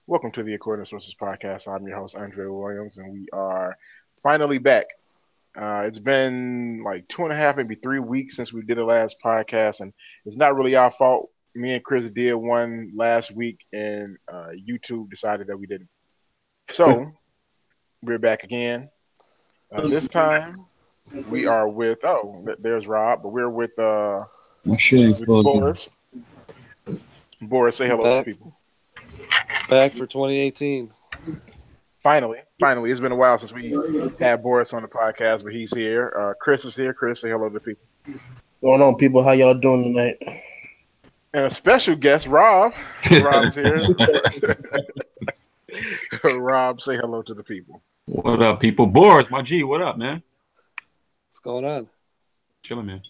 Welcome to the According to Sources podcast. I'm your host, Andre Williams, and we are finally back. It's been like 2.5, maybe 3 weeks since we did the last podcast, and it's not really our fault. Me and Chris did one last week, and YouTube decided that we didn't. So we're back again. This time we are with, there's Rob, but we're My shit ain't with plugged in. Boris. Boris, say hello to people. Back for 2018. Finally, it's been a while since we had Boris on the podcast, but he's here. Chris is here. Chris, say hello to people. Going on, people? How y'all doing tonight? And a special guest, Rob. Rob's here. Rob, say hello to the people. What up, people? Boris, my G, what up, man? What's going on? Chilling, man.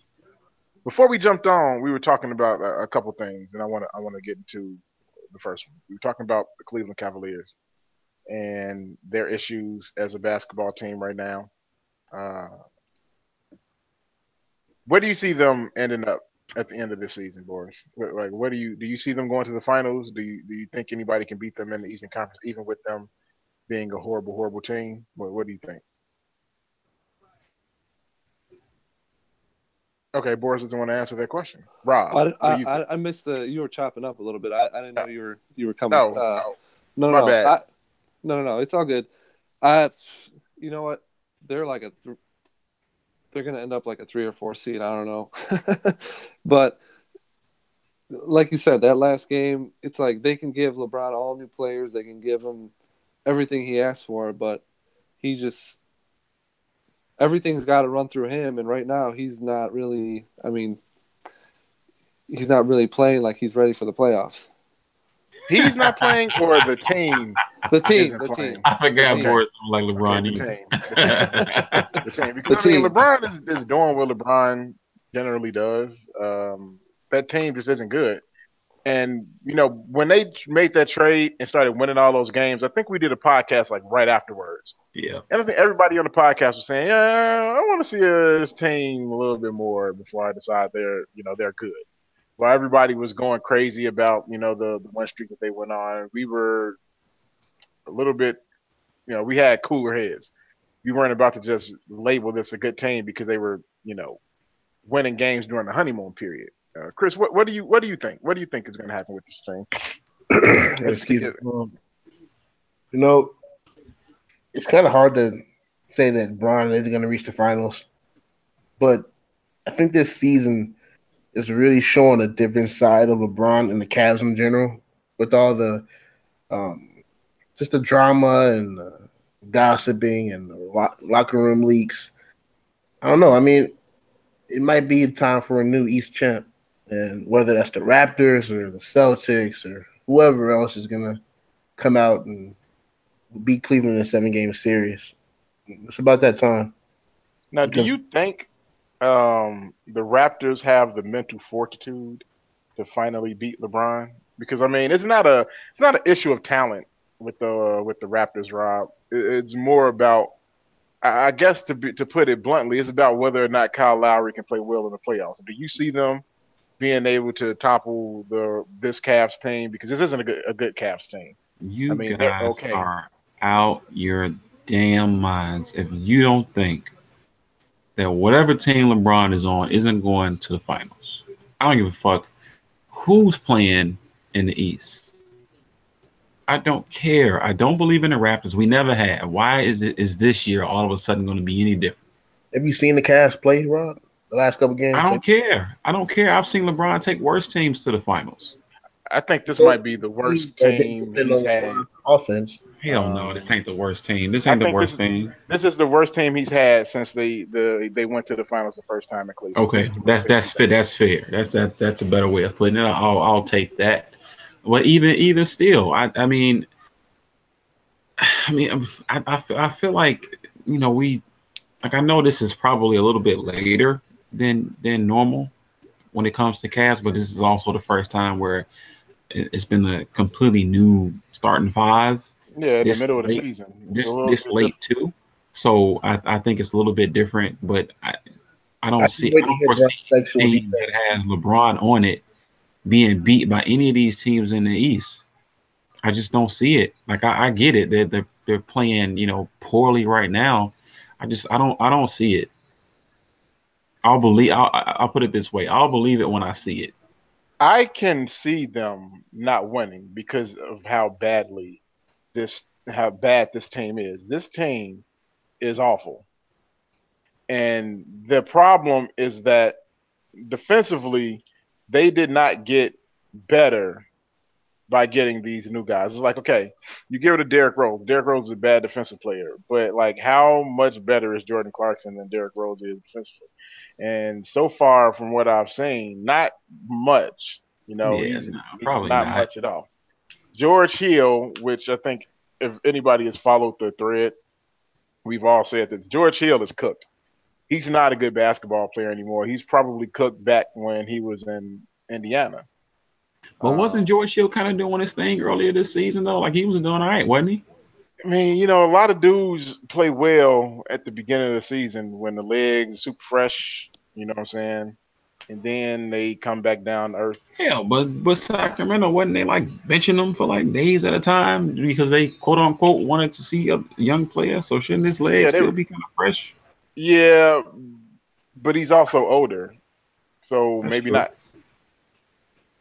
Before we jumped on, we were talking about a couple things, and I want to get into the first one. We were talking about the Cleveland Cavaliers and their issues as a basketball team right now. Where do you see them ending up at the end of this season, Boris? Like, what do you see them going to the finals? Do you think anybody can beat them in the Eastern Conference, even with them being a horrible team? What do you think? Okay, Boris doesn't want to answer that question. Rob, I missed you were chopping up a little bit. I didn't know you were coming. No, my bad. No, it's all good. You know what? They're like they're gonna end up like a 3 or 4 seed. I don't know, but like you said, that last game, it's like they can give LeBron all new players. They can give him everything he asked for, but he just everything's got to run through him. And right now, he's not really. I mean, he's not really playing like he's ready for the playoffs. He's not playing, or the team. The team. I forgot Boris like LeBron. The team. Because I mean, LeBron is doing what LeBron generally does. That team just isn't good. And, you know, when they made that trade and started winning all those games, I think we did a podcast like right afterwards. Yeah. And I think everybody on the podcast was saying, yeah, I want to see this team a little bit more before I decide they're good. While everybody was going crazy about, the one streak that they went on, we were a little bit, we had cooler heads. We weren't about to just label this a good team because they were, winning games during the honeymoon period. Chris, what do you think? What do you think is going to happen with this team? Excuse me. It's kind of hard to say that Bron isn't going to reach the finals, but I think this season is really showing a different side of LeBron and the Cavs in general, with all the just the drama and gossiping and locker room leaks. I don't know. I mean, it might be time for a new East champ. And whether that's the Raptors or the Celtics or whoever else is going to come out and beat Cleveland in a 7-game series. It's about that time. Now, do you think the Raptors have the mental fortitude to finally beat LeBron? Because, I mean, it's not an issue of talent with the Raptors, Rob. It's more about, I guess, to put it bluntly, it's about whether or not Kyle Lowry can play well in the playoffs. Do you see them being able to topple this Cavs team? Because this isn't a good Cavs team. You guys are out your damn minds if you don't think that whatever team LeBron is on isn't going to the finals. I don't give a fuck who's playing in the East. I don't care. I don't believe in the Raptors. We never had. Why is this year all of a sudden going to be any different? Have you seen the Cavs play, Rob? The last couple games? I don't care. I've seen LeBron take worse teams to the finals. I think this might be the worst team he's had. Offense. Hell no, this ain't the worst team. This ain't the worst team. This is the worst team he's had since they went to the finals the first time in Cleveland. Okay, that's fair. That's a better way of putting it. I'll take that. But even still, I feel like I know this is probably a little bit later than normal when it comes to Cavs, but this is also the first time where it's been a completely new starting five. Yeah, in the middle of the season. This late too. So I think it's a little bit different, but I don't foresee teams that has LeBron on it being beat by any of these teams in the East. I just don't see it. Like I get it. They're playing, poorly right now. I don't see it. I'll put it this way. I'll believe it when I see it. I can see them not winning because of how bad this team is. This team is awful. And the problem is that defensively, they did not get better by getting these new guys. It's like, okay, you give it to Derrick Rose. Derrick Rose is a bad defensive player, but like, how much better is Jordan Clarkson than Derrick Rose is defensively? And so far, from what I've seen, not much. Yeah, no, He's probably not not. much at all. George Hill, which I think if anybody has followed the thread, we've all said that George Hill is cooked. He's not a good basketball player anymore. He's probably cooked back when he was in Indiana. But wasn't George Hill kind of doing his thing earlier this season though? Like he was doing all right, wasn't he? I mean, a lot of dudes play well at the beginning of the season when the legs are super fresh. You know what I'm saying? And then they come back down to earth. Hell, but Sacramento wasn't they like benching them for like days at a time because they quote unquote wanted to see a young player? So shouldn't his legs still be kind of fresh? Yeah, but he's also older, so That's maybe true. not.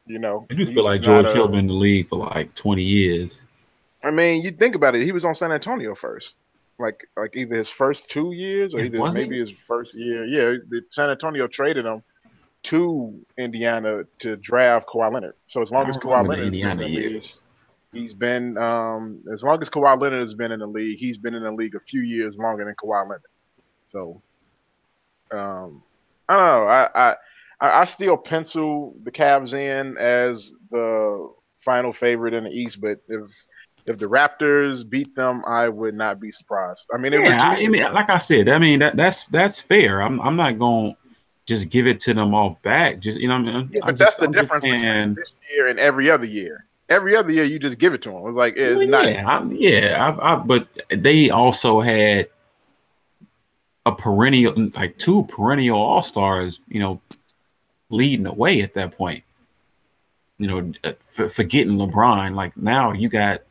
I just feel like George Hill been in the league for like 20 years. I mean, you think about it. He was on San Antonio first, like either his first 2 years or either maybe his first year. Yeah, San Antonio traded him to Indiana to draft Kawhi Leonard. So as long as Kawhi Leonard has been in the league, he's been as long as Kawhi Leonard has been in the league, he's been in the league a few years longer than Kawhi Leonard. So I don't know. I still pencil the Cavs in as the final favorite in the East, but if the Raptors beat them, I would not be surprised. I mean, like I said, I mean that's fair. I'm not going to just give it to them off back. Just I mean, but that's the difference between this year and every other year. Every other year, you just give it to them. It's like it's not. But they also had a perennial, like 2 perennial all-stars, leading the way at that point. Forgetting LeBron, like now you got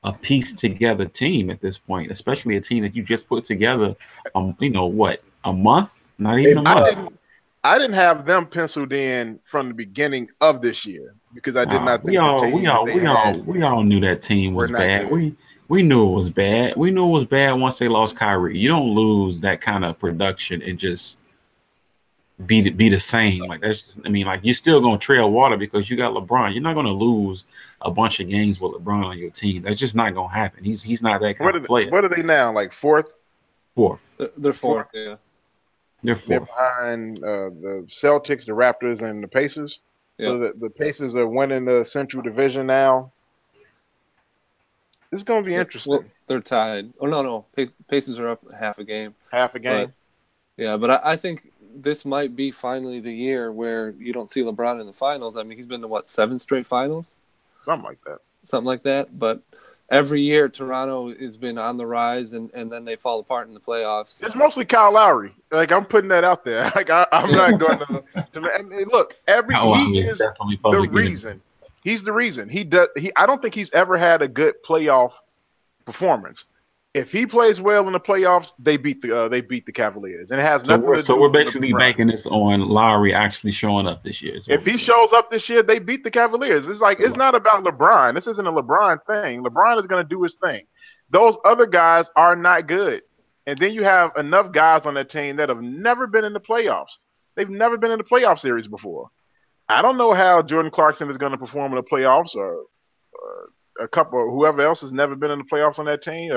a pieced together team at this point, especially a team that you just put together. A month? Not even a month. I didn't have them penciled in from the beginning of this year because I did not think we all knew that team was bad. We knew it was bad. We knew it was bad once they lost Kyrie. You don't lose that kind of production and just be the same. Like that's just, I mean, like you're still gonna trail water because you got LeBron. You're not gonna lose a bunch of games with LeBron on your team. That's just not gonna happen. He's not that kind of player. What are they now? Like fourth? They're fourth, yeah. They're fourth. They're behind the Celtics, the Raptors, and the Pacers. Yeah. So the Pacers are winning the Central Division now. This is going to be interesting. Well, they're tied. Oh, no. Pacers are up half a game. Half a game? But I think this might be finally the year where you don't see LeBron in the finals. I mean, he's been to, 7 straight finals? Something like that. But every year, Toronto has been on the rise, and then they fall apart in the playoffs. It's mostly Kyle Lowry. Like, I'm putting that out there. Like, I'm not going to I mean, look, he is the reason. He's the reason. I don't think he's ever had a good playoff performance. If he plays well in the playoffs, they beat the Cavaliers, and it has nothing to do. So we're basically banking this on Lowry actually showing up this year. If he shows up this year, they beat the Cavaliers. It's like it's not about LeBron. This isn't a LeBron thing. LeBron is going to do his thing. Those other guys are not good, and then you have enough guys on that team that have never been in the playoffs. They've never been in the playoff series before. I don't know how Jordan Clarkson is going to perform in the playoffs, or a couple, whoever else has never been in the playoffs on that team,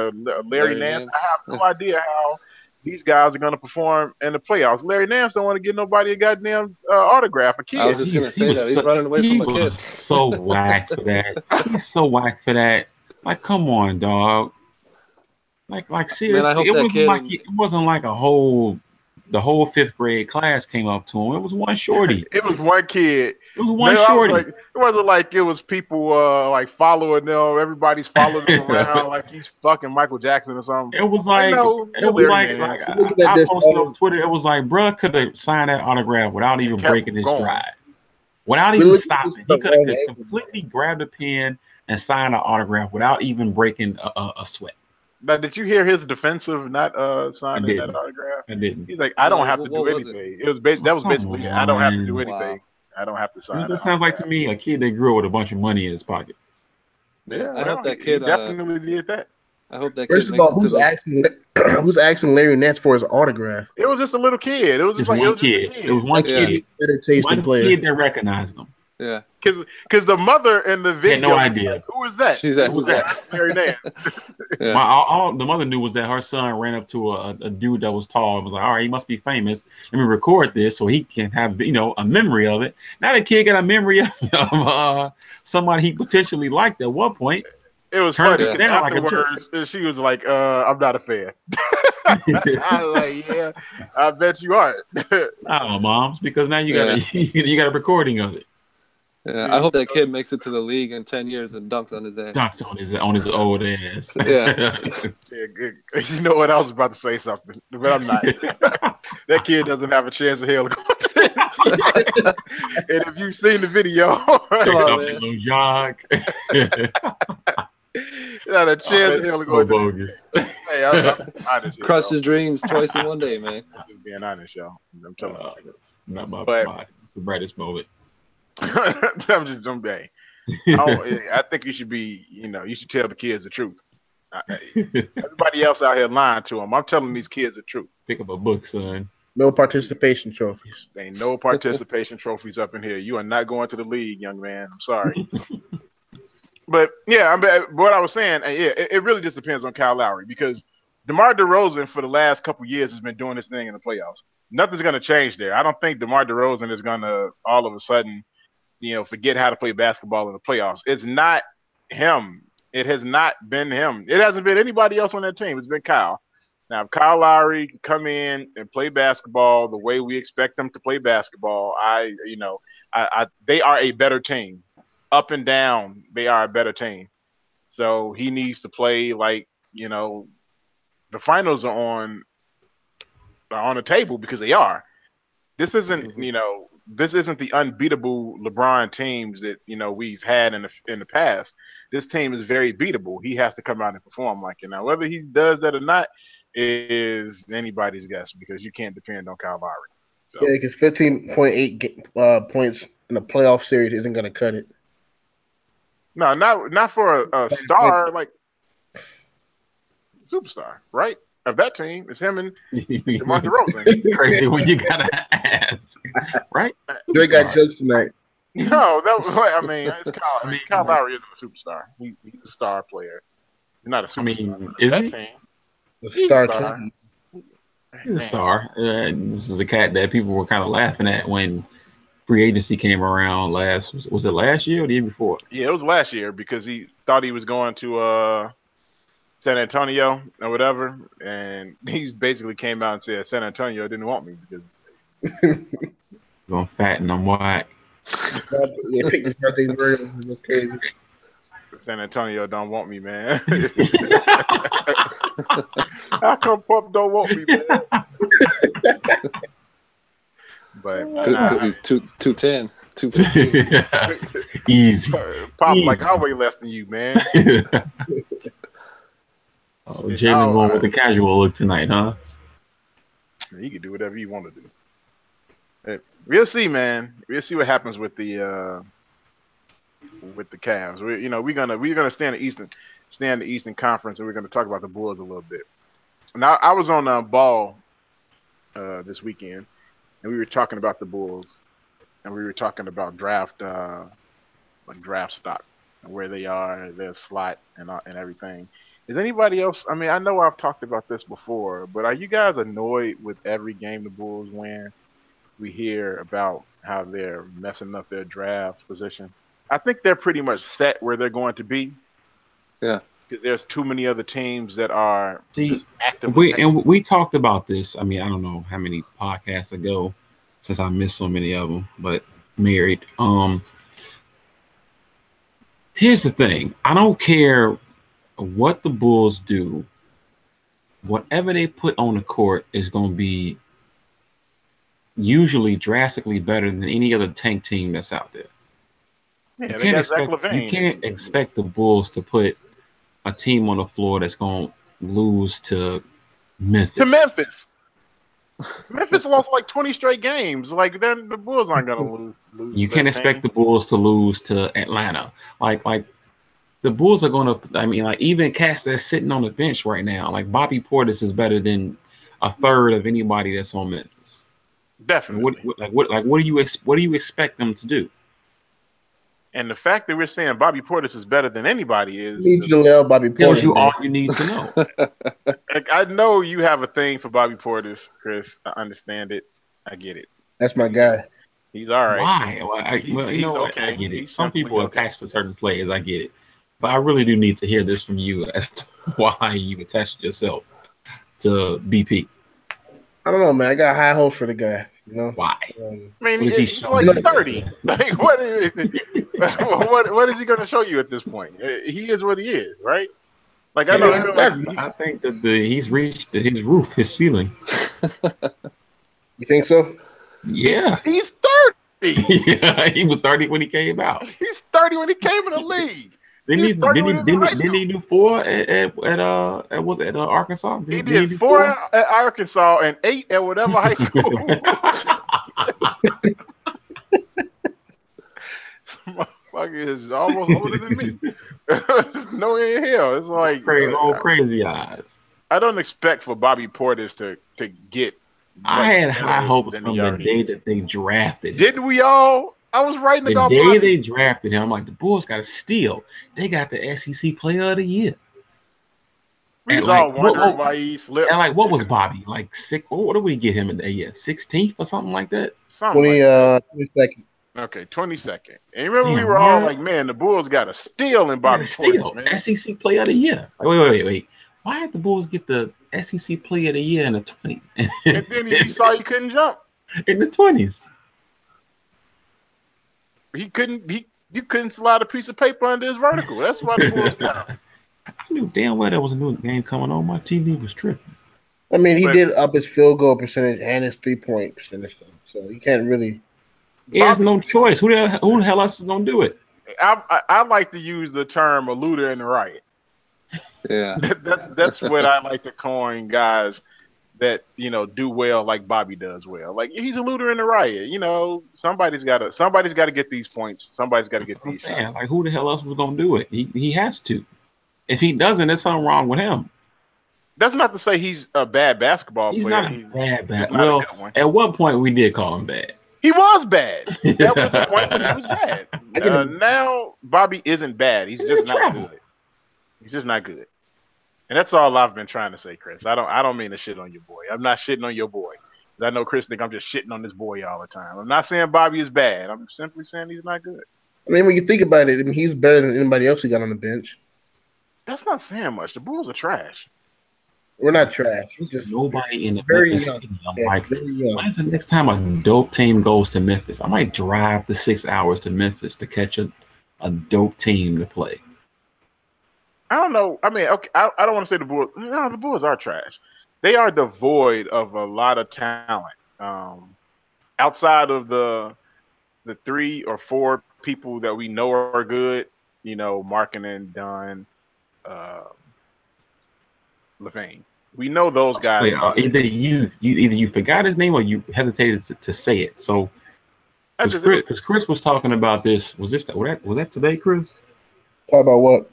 Larry Nance. I have no idea how these guys are going to perform in the playoffs. Larry Nance don't want to give nobody a goddamn autograph. A kid. I was just going to say that. He's running away from a kid. So whack for that. He's so whack for that. Like, come on, dog. Like seriously, man, it wasn't like the whole 5th grade class came up to him. It was one shorty. It was one kid. It was one shorty. It wasn't like it was people like following them. Everybody's following him around like he's fucking Michael Jackson or something. It was like I posted on Twitter. It was like, bruh could have signed that autograph without even breaking his stride, without even stopping. He could have completely grabbed a pen and sign an autograph without even breaking a sweat. Now, did you hear his defensive not signing that autograph? I didn't. He's like, I don't have to do anything. It was that was basically, I don't have to do anything. I don't have to sign. That sounds like to me a kid that grew up with a bunch of money in his pocket. Yeah, I hope that kid definitely did that. I hope that. First of all, who's asking Larry Nance for his autograph? It was just a little kid. It was just like one kid. It was one kid. Better tasting player. Kid that recognized him. Yeah, because the mother in the video had no idea. Like, who is that? She's like, who's that? Larry Nance. Yeah. All the mother knew was that her son ran up to a dude that was tall and was like, all right, he must be famous. Let me record this so he can have a memory of it. Now the kid got a memory of somebody he potentially liked at one point. It was funny because afterwards she was like, I'm not a fan. I was like, yeah, I bet you aren't. Oh, moms, because now you got you got a recording of it. Yeah, I hope that kid makes it to the league in 10 years and dunks on his ass. Dunks on his old ass. Yeah. You know what? I was about to say something, but I'm not. That kid doesn't have a chance in hell to go to. And if you've seen the video, come on, man. Little jog. Not a chance in hell to go bogus. Hey, I'm honest. Crushed his dreams twice in one day, man. I'm just being honest, y'all. I'm telling you. Not my the brightest moment. I'm just bang. I think you should be, you should tell the kids the truth. Everybody else out here lying to them. I'm telling these kids the truth. Pick up a book, son. No participation trophies. There ain't no participation trophies up in here. You are not going to the league, young man. I'm sorry. But yeah, what I was saying, it really just depends on Kyle Lowry because DeMar DeRozan for the last couple years has been doing this thing in the playoffs. Nothing's going to change there. I don't think DeMar DeRozan is going to all of a sudden, forget how to play basketball in the playoffs. It's not him. It has not been him. It hasn't been anybody else on that team. It's been Kyle. Now, if Kyle Lowry can come in and play basketball the way we expect them to play basketball, they are a better team. Up and down, they are a better team. So he needs to play like, the finals are on the table because they are. This isn't, this isn't the unbeatable LeBron teams that, we've had in the past. This team is very beatable. He has to come out and perform like it. Now, whether he does that or not is anybody's guess because you can't depend on Kyle Lowry. So. Yeah, because 15.8 points in a playoff series isn't going to cut it. No, not for a star like superstar, right? Of that team, it's him and DeMar DeRozan. Crazy when you gotta ask, right? Dre got jokes tonight. No, that was. It's Kyle. Kyle Lowry isn't a superstar. He's a star player. He's not a superstar. Is he? Team. The star team. He's a star. This is a cat that people were kind of laughing at when free agency came around was it last year or the year before? Yeah, it was last year because he thought he was going to San Antonio or whatever, and he basically came out and said San Antonio didn't want me because I'm fat and I'm white. Yeah, pick his birthday very crazy. San Antonio don't want me, man. How come Pup don't want me, man? But because he's 210, 215. Easy. Pop like I weigh less than you, man. Jalen going with the casual look tonight, huh? He can do whatever you want to do. Hey, we'll see, man. We'll see what happens with the Cavs. We're gonna stay in the Eastern Conference, and we're gonna talk about the Bulls a little bit. Now, I was on Ball this weekend, and we were talking about the Bulls, and we were talking about draft stock, and where they are, their slot, and everything. Is anybody else? I mean, I know I've talked about this before, but are you guys annoyed with every game the Bulls win? We hear about how they're messing up their draft position. I think they're pretty much set where they're going to be. Yeah. Because there's too many other teams that are just actively. We talked about this. I mean, I don't know how many podcasts ago, since I missed so many of them, but married. Here's the thing. I don't care what the Bulls do. Whatever they put on the court is going to be usually drastically better than any other tank team that's out there. Yeah, they got Zach LaVine. You can't expect the Bulls to put a team on the floor that's going to lose to Memphis. Memphis lost like 20 straight games. Like then the Bulls aren't gonna lose. You can't expect the Bulls to lose to Atlanta. Like the Bulls are gonna. I mean, like even cats that's sitting on the bench right now. Like Bobby Portis is better than a third of anybody that's on Memphis. Definitely. What do you expect them to do? And the fact that we're saying Bobby Portis is better than anybody is you need to know Bobby Portis. Tells you all you need to know. Like, I know you have a thing for Bobby Portis, Chris. I understand it. I get it. That's my guy. He's all right. Why? Well, you know, okay. I get it. Some people attach to certain players. I get it. But I really do need to hear this from you as to why you attached yourself to BP. I don't know, man. I got high hopes for the guy. You know why? I mean, he's like 30. Like, what is he going to show you at this point? He is what he is, right? Like, I think that he's reached his roof, his ceiling. You think so? Yeah, he's 30. Yeah, he was 30 when he came out. He's 30 when he came in the league. Didn't he do 4 at Arkansas? He did 4 at Arkansas and 8 at whatever high school. Motherfucker is almost older than me. No in hell. It's like crazy eyes. I don't expect for Bobby Portis to get. I had high hopes from the day that they drafted him. Didn't we all? I was writing about the day they drafted him. I'm like, the Bulls got to steal. They got the SEC Player of the Year. We was all wondering why he slipped. And like, what was Bobby? Like what did we get him in the year? 16th or something like that? 22nd. Okay, 22nd. And remember, we were all like, man, the Bulls got a steal in Bobby Portis, man. SEC Player of the Year. Wait. Why did the Bulls get the SEC Player of the Year in the 20s? And then you saw he couldn't jump. In the 20s. You couldn't slide a piece of paper under his vertical. That's why the Bulls got him. I knew damn well there was a new game coming on. My TV was tripping. I mean, he did up his field goal percentage and his 3-point percentage, so you can't really. He has no choice. Who the hell else is gonna do it? I like to use the term a looter in the riot. Yeah, that's what I like to coin guys that do well like Bobby does well. Like he's a looter in the riot. Somebody's got to get these points. Somebody's got to get these shots. Like who the hell else was gonna do it? He has to. If he doesn't, there's something wrong with him. That's not to say he's a bad basketball player. He's not bad. Well, at one point we did call him bad. He was bad. That was the point when he was bad. Now Bobby isn't bad. He's just not good. He's just not good. And that's all I've been trying to say, Chris. I don't mean to shit on your boy. I'm not shitting on your boy. I know Chris think I'm just shitting on this boy all the time. I'm not saying Bobby is bad. I'm simply saying he's not good. I mean, when you think about it, he's better than anybody else he got on the bench. That's not saying much. The Bulls are trash. We're not trash. Just nobody in the very Memphis young. team. I'm like, when's the next time a dope team goes to Memphis? I might drive the 6 hours to Memphis to catch a dope team to play. I don't know. I mean, okay, I don't want to say the Bulls. No, the Bulls are trash. They are devoid of a lot of talent. Outside of the 3 or 4 people that we know are good, Markkanen, Dunn, LaVine. We know those guys. Wait, either you forgot his name or you hesitated to say it. So, because Chris was talking about this. Was that today, Chris? Talk about what?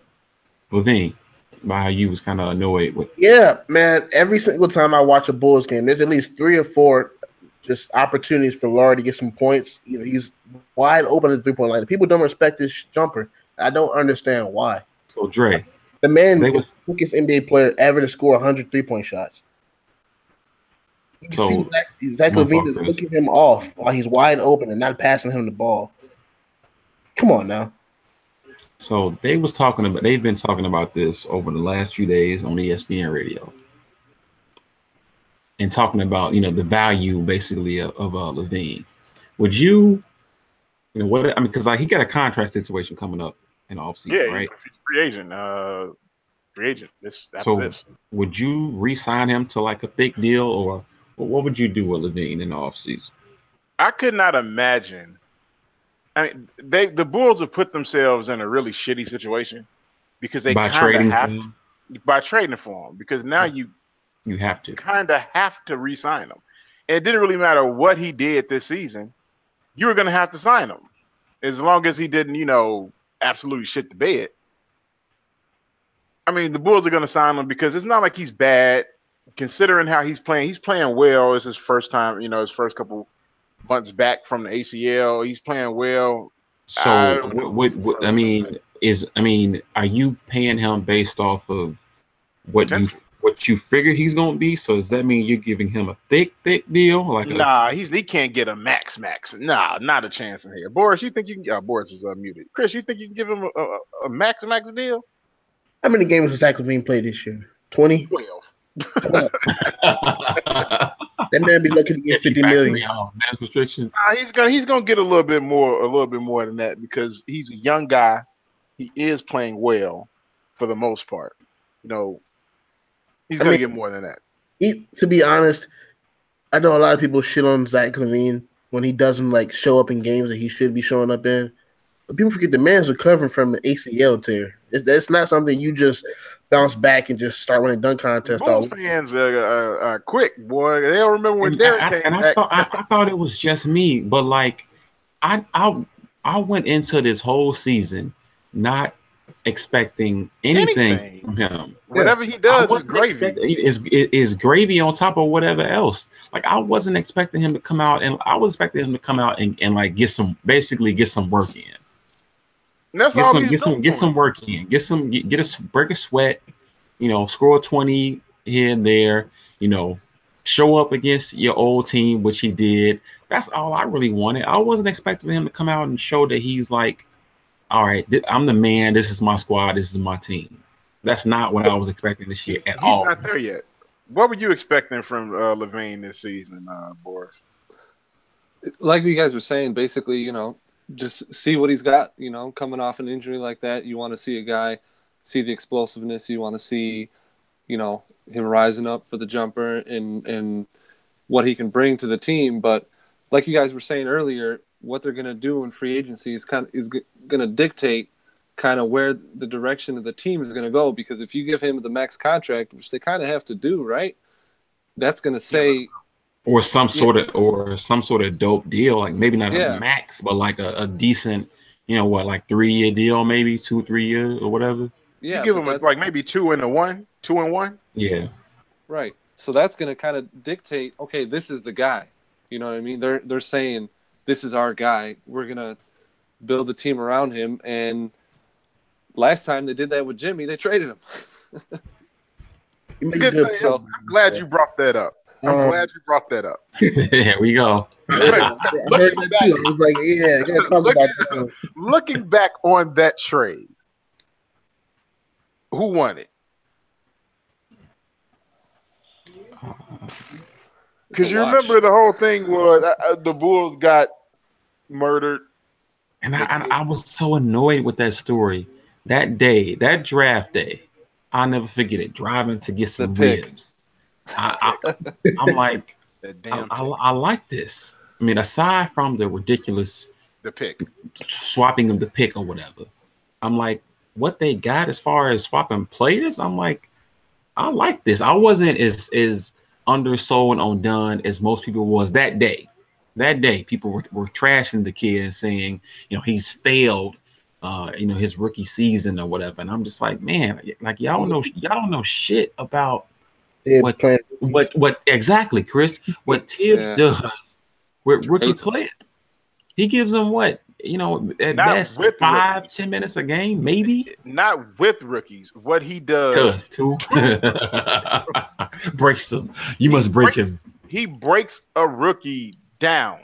LaVine. About how you was kind of annoyed with. Yeah, man. Every single time I watch a Bulls game, there's at least 3 or 4 just opportunities for Lauri to get some points. He's wide open at the 3-point line. People don't respect this jumper. I don't understand why. So Dre, the man is the quickest NBA player ever to score 100 3-point shots. You can see Zach LaVine is looking him off while he's wide open and not passing him the ball. Come on now. So they've been talking about this over the last few days on ESPN radio. And talking about, the value basically of LaVine. Would you, because like he got a contract situation coming up in the offseason, right? He's free agent. This. Would you re-sign him to like a thick deal, or what would you do with LaVine in the offseason? I could not imagine I mean, the Bulls have put themselves in a really shitty situation because they by kind of trading for have to him. by trading for him because now you You have to. kind of have to re-sign him. And it didn't really matter what he did this season. You were going to have to sign him as long as he didn't, absolutely shit the bed. I mean, the Bulls are going to sign him because it's not like he's bad. Considering how he's playing well. It's his first time, his first couple months back from the ACL. He's playing well. I So don't know what I mean are you paying him based off of what you potential. what you figure he's gonna be? So does that mean you're giving him a thick deal, like a Nah, he can't get a max. Nah, not a chance in here. Boris, you think you can? Boris is muted. Chris, you think you can give him a max deal? How many games has Zach LaVine played this year? 20? 12. 12. That man be lucky to get 50 million. Mass restrictions. He's gonna get a little bit more than that because he's a young guy. He is playing well for the most part. He's gonna get more than that. To be honest, I know a lot of people shit on Zach LaVine when he doesn't show up in games that he should be showing up in. But people forget the man's recovering from an ACL tear. That's not something you just bounce back and just start winning dunk contests. Bulls fans are quick, boy. They don't remember when Derek came back. I thought it was just me, but I went into this whole season not expecting anything from him. Whatever he does is gravy. Is gravy on top of whatever else. I wasn't expecting him to come out, and I was expecting him to come out and get some work in. And that's all he's doing. Get some work in. Break a sweat. Score 20 here and there. Show up against your old team, which he did. That's all I really wanted. I wasn't expecting him to come out and show that he's like, all right, I'm the man. This is my squad. This is my team. That's not what I was expecting this year at all. He's not there yet. What were you expecting from LaVine this season, Boris? Like you guys were saying, basically, just see what he's got. Coming off an injury like that, you want to see a guy see the explosiveness. You want to see, him rising up for the jumper and what he can bring to the team. But like you guys were saying earlier, what they're going to do in free agency is going to dictate kind of where the direction of the team is going to go. Because if you give him the max contract, which they kind of have to do, right? That's going to say, or some sort of dope deal, like maybe not a max, but like a decent, 3-year deal, maybe 2-3 years or whatever. Yeah, you give him like maybe 2 and 1. Yeah, right. So that's going to kind of dictate. Okay, this is the guy. You know what I mean? They're saying this is our guy. We're going to build the team around him. And last time they did that with Jimmy, they traded him. I'm glad you brought that up. There we go. Looking back on that trade, who won it? Because you remember the whole thing was the Bulls got murdered. And I was so annoyed with that story. That day, that draft day, I'll never forget it. Driving to get some ribs. I'm like, I like this. I mean, aside from the ridiculous swapping of the pick or whatever, I'm like, what they got as far as swapping players, I'm like, I like this. I wasn't as undersold on Dunn as most people was that day. That day, people were trashing the kid and saying, he's failed, his rookie season or whatever. And I'm just like, man, like y'all don't know shit about what exactly, Chris, what Tibbs does with rookie players. He gives them what, at best 5-10 minutes a game, maybe. Not with rookies. What he does too breaks them. You must break him. He breaks a rookie down.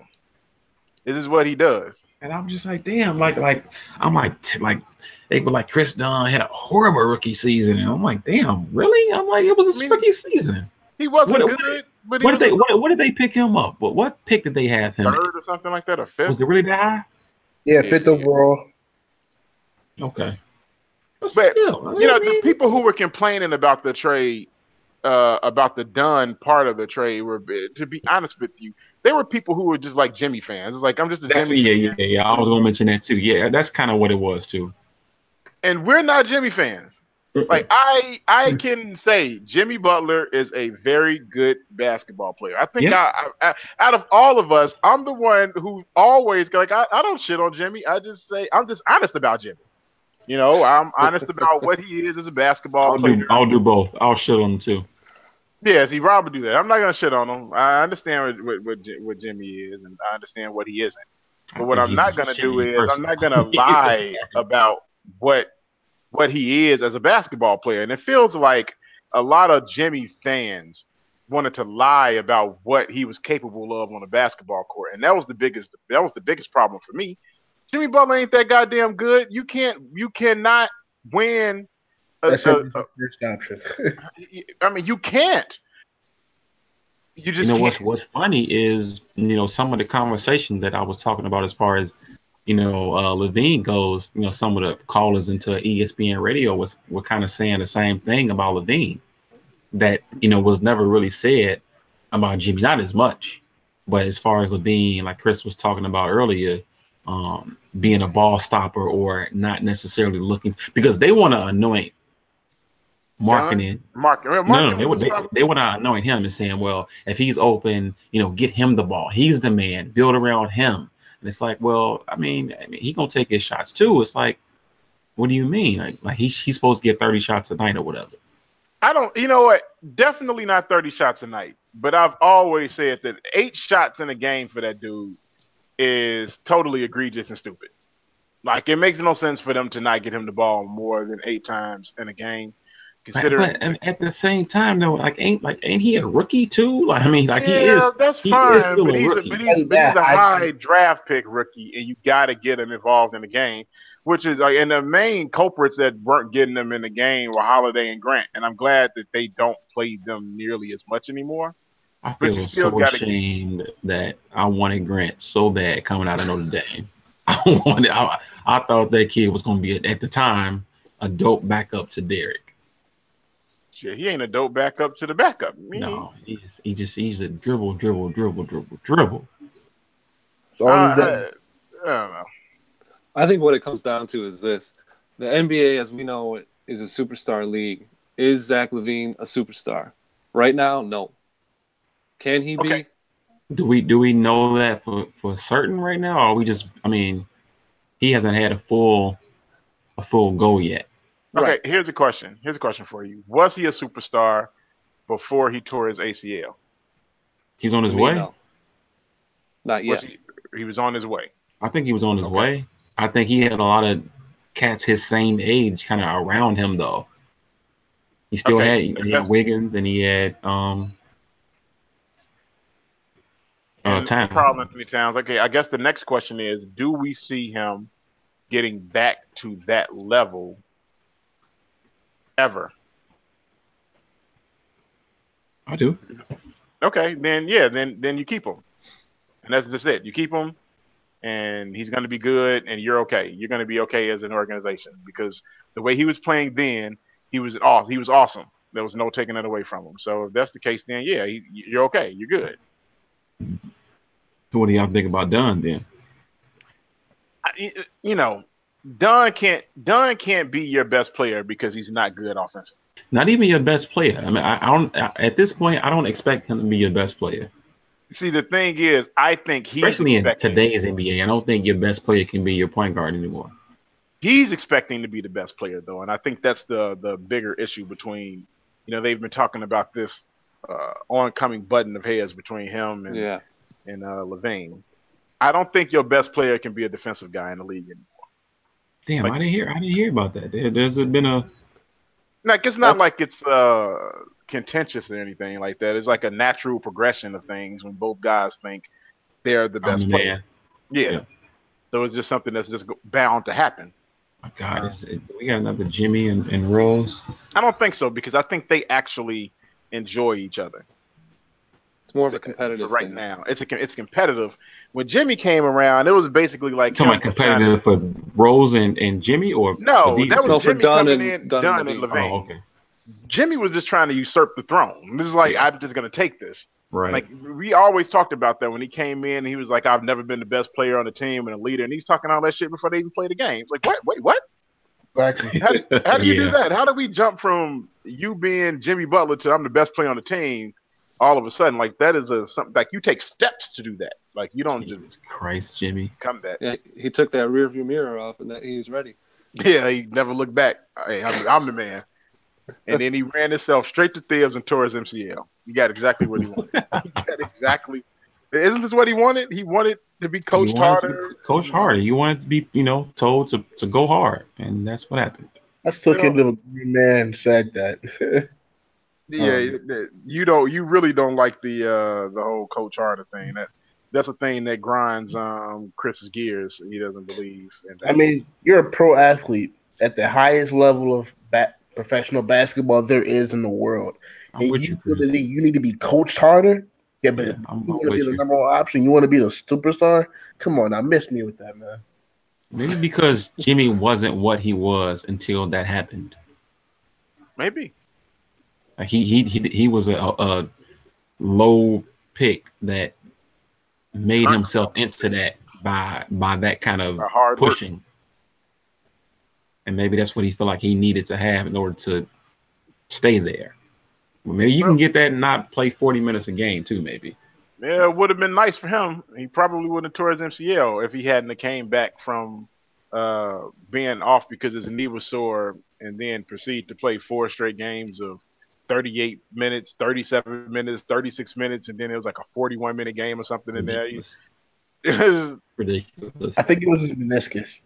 This is what he does. And I'm just like, damn, like they were like, Chris Dunn had a horrible rookie season, and I'm like, damn, really? I'm like, it was his rookie season. He wasn't good. What did they pick him up? What pick did they have him? Third or something like that, or fifth? Was it really that high? Yeah, 5th overall. Okay. But still, the people who were complaining about the trade about the Dunn part of the trade were, to be honest with you, they were people who were just like Jimmy fans. It's like, I'm just a That's Jimmy fan. yeah. I was gonna mention that too. Yeah, that's kind of what it was too. And we're not Jimmy fans. Like I can say Jimmy Butler is a very good basketball player. I think out of all of us, I'm the one who always like I don't shit on Jimmy. I just say I'm just honest about Jimmy. You know, I'm honest about what he is as a basketball player. I'll do both. I'll shit on him too. Yeah, see, Rob would do that. I'm not gonna shit on him. I understand what Jimmy is, and I understand what he isn't. But what I'm not gonna do is I'm not gonna lie about what he is as a basketball player. And it feels like a lot of Jimmy fans wanted to lie about what he was capable of on a basketball court, and that was the biggest problem for me. Jimmy Butler ain't that goddamn good. You cannot win. That's a first option. I mean, you can't. You just what's funny is some of the conversation that I was talking about as far as Levine goes. Some of the callers into ESPN radio were kind of saying the same thing about Levine that was never really said about Jimmy, not as much, but as far as Levine, like Chris was talking about earlier, being a ball stopper or not necessarily looking, because they want to anoint marketing. No, they want to anoint him and saying, well, if he's open, get him the ball. He's the man. Build around him. And it's like, well, I mean, he gonna take his shots too. It's like, what do you mean? Like he's supposed to get 30 shots a night or whatever. I don't. You know what? Definitely not 30 shots a night. But I've always said that 8 shots in a game for that dude is totally egregious and stupid. Like, it makes no sense for them to not get him the ball more than 8 times in a game. Considering, but at the same time though, ain't he a rookie too? Like, I mean, like, he is. That's fine, but he's a high draft pick rookie, and you got to get him involved in the game. Which is like, and the main culprits that weren't getting them in the game were Holiday and Grant, and I'm glad that they don't play them nearly as much anymore. I feel so ashamed that I wanted Grant so bad coming out of Notre Dame. I thought that kid was going to be at the time a dope backup to Derek. Shit, he ain't a dope backup to the backup. No, he's a dribble. So I don't know. I think what it comes down to is this: the NBA, as we know it, is a superstar league. Is Zach LaVine a superstar right now? No. Can he be? Do we know that for certain right now, or we just? I mean, he hasn't had a full go yet. Okay, Right. Here's a question for you: was he a superstar before he tore his ACL? He's on his way. No. Not yet. He was on his way. I think he was on his way. I think he had a lot of cats his same age kind of around him though. He still had Wiggins, and he had Towns. Anthony Towns. Okay, I guess the next question is: do we see him getting back to that level ever? I do. Okay, then you keep him, and that's just it. You keep him, and he's going to be good, and you're okay. You're going to be okay as an organization because the way he was playing then, he was awesome. There was no taking that away from him. So if that's the case, then yeah, you're okay. You're good. So what do y'all think about Dunn then? Dunn can't be your best player because he's not good offensively. Not even your best player. I mean, I don't. At this point, I don't expect him to be your best player. See, the thing is, I think especially in today's NBA, I don't think your best player can be your point guard anymore. He's expecting to be the best player, though, and I think that's the bigger issue between. They've been talking about this oncoming button of heads between him and Levine. I don't think your best player can be a defensive guy in the league anymore. Damn, I didn't hear about that. There's been a. Like, it's not like it's contentious or anything like that. It's like a natural progression of things when both guys think they're the best player. Yeah. So it's just something that's just bound to happen. My God, we got another Jimmy and Rose? I don't think so because I think they actually enjoy each other. It's more of a competitive right thing. Now. It's competitive. When Jimmy came around, it was basically like competitive for Rose and Jimmy, or no, that was Jimmy for Dunn coming and in, Dunn and Levine. Oh, okay. Jimmy was just trying to usurp the throne. This is like, I'm just going to take this. Right. Like, we always talked about that when he came in. He was like, I've never been the best player on the team and a leader. And he's talking all that shit before they even play the game. Like, what? Wait, what? Exactly. How do you do that? How do we jump from you being Jimmy Butler to I'm the best player on the team all of a sudden? Like, that is something, like, you take steps to do that. Like, you don't just Christ, Jimmy. come that. Yeah, he took that rearview mirror off and that he was ready. Yeah, he never looked back. Hey, I'm the man. And then he ran himself straight to Thibs and tore his MCL. He got exactly what he wanted. He got exactly. Isn't this what he wanted? He wanted to be coached harder. Coach harder. You wanted to be, told to go hard, and that's what happened. Let's took him to a man said that. Yeah, you really don't like the whole coach harder thing. That's a thing that grinds Chris's gears. He doesn't believe in that. I mean, you're a pro athlete at the highest level of professional basketball there is in the world. And you feel that you need to be coached harder? Yeah, but you want to be the number one option? You want to be the superstar? Come on, now, miss me with that, man. Maybe because Jimmy wasn't what he was until that happened. Maybe. Like he was a low pick that made himself into that by that kind of hard pushing. Work. And maybe that's what he felt like he needed to have in order to stay there. Well, maybe you can get that and not play 40 minutes a game too, maybe. Yeah, it would have been nice for him. He probably would have tore his MCL if he hadn't came back from being off because his knee was sore and then proceed to play 4 straight games of 38 minutes, 37 minutes, 36 minutes, and then it was like a 41-minute game or something in there. It was ridiculous. I think it was his meniscus.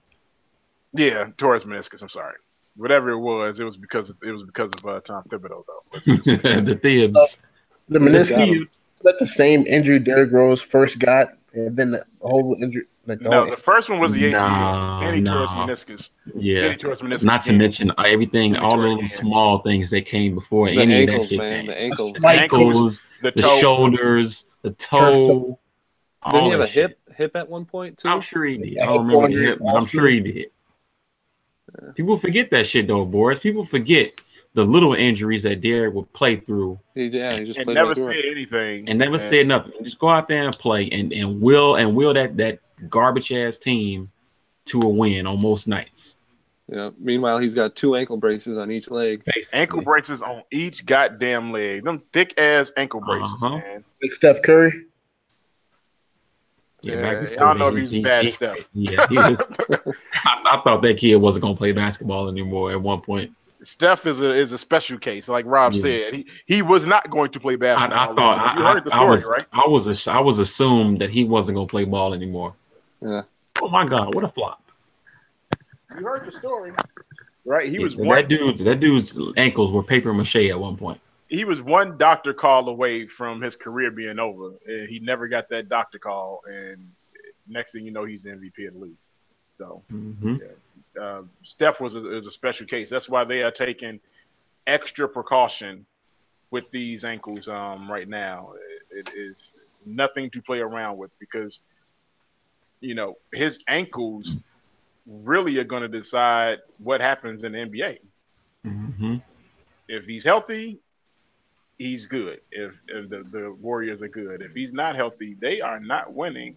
Yeah, tore his meniscus. I'm sorry. Whatever it was because of Tom Thibodeau though. The Thibs. The meniscus. Is that the same injury Derrick Rose first got, and then the whole injury? The first one was the ACL. And he tore his meniscus. Yeah. He tore his meniscus. Not to mention everything, all of the small things that came before the any ankles, of that shit man. came. The ankles, the shoulders, the toe. Didn't he have a hip at one point too? I'm sure he did. I don't remember the hip, but I'm sure he did. Yeah. People forget that shit though, Boris. People forget the little injuries that Derrick would play through. He just and never said anything. And never said nothing. Just go out there and play and will that garbage ass team to a win on most nights. Yeah. Meanwhile, he's got 2 ankle braces on each leg. Basically. Ankle braces on each goddamn leg. Them thick ass ankle braces, man. Like Steph Curry. Yeah, I don't know if he's bad as Steph. Yeah, he was, I thought that kid wasn't gonna play basketball anymore at one point. Steph is a special case, like Rob said. He was not going to play basketball. I thought you heard the story, right? I was assumed that he wasn't gonna play ball anymore. Yeah. Oh my God, what a flop! You heard the story, right? He was that dude's ankles were paper mache at one point. He was one doctor call away from his career being over. And he never got that doctor call, and next thing you know, he's the MVP of the league. So, Steph was a special case. That's why they are taking extra precaution with these ankles right now. It is nothing to play around with because, his ankles really are going to decide what happens in the NBA. Mm-hmm. If he's healthy, he's good. If the Warriors are good. If he's not healthy, they are not winning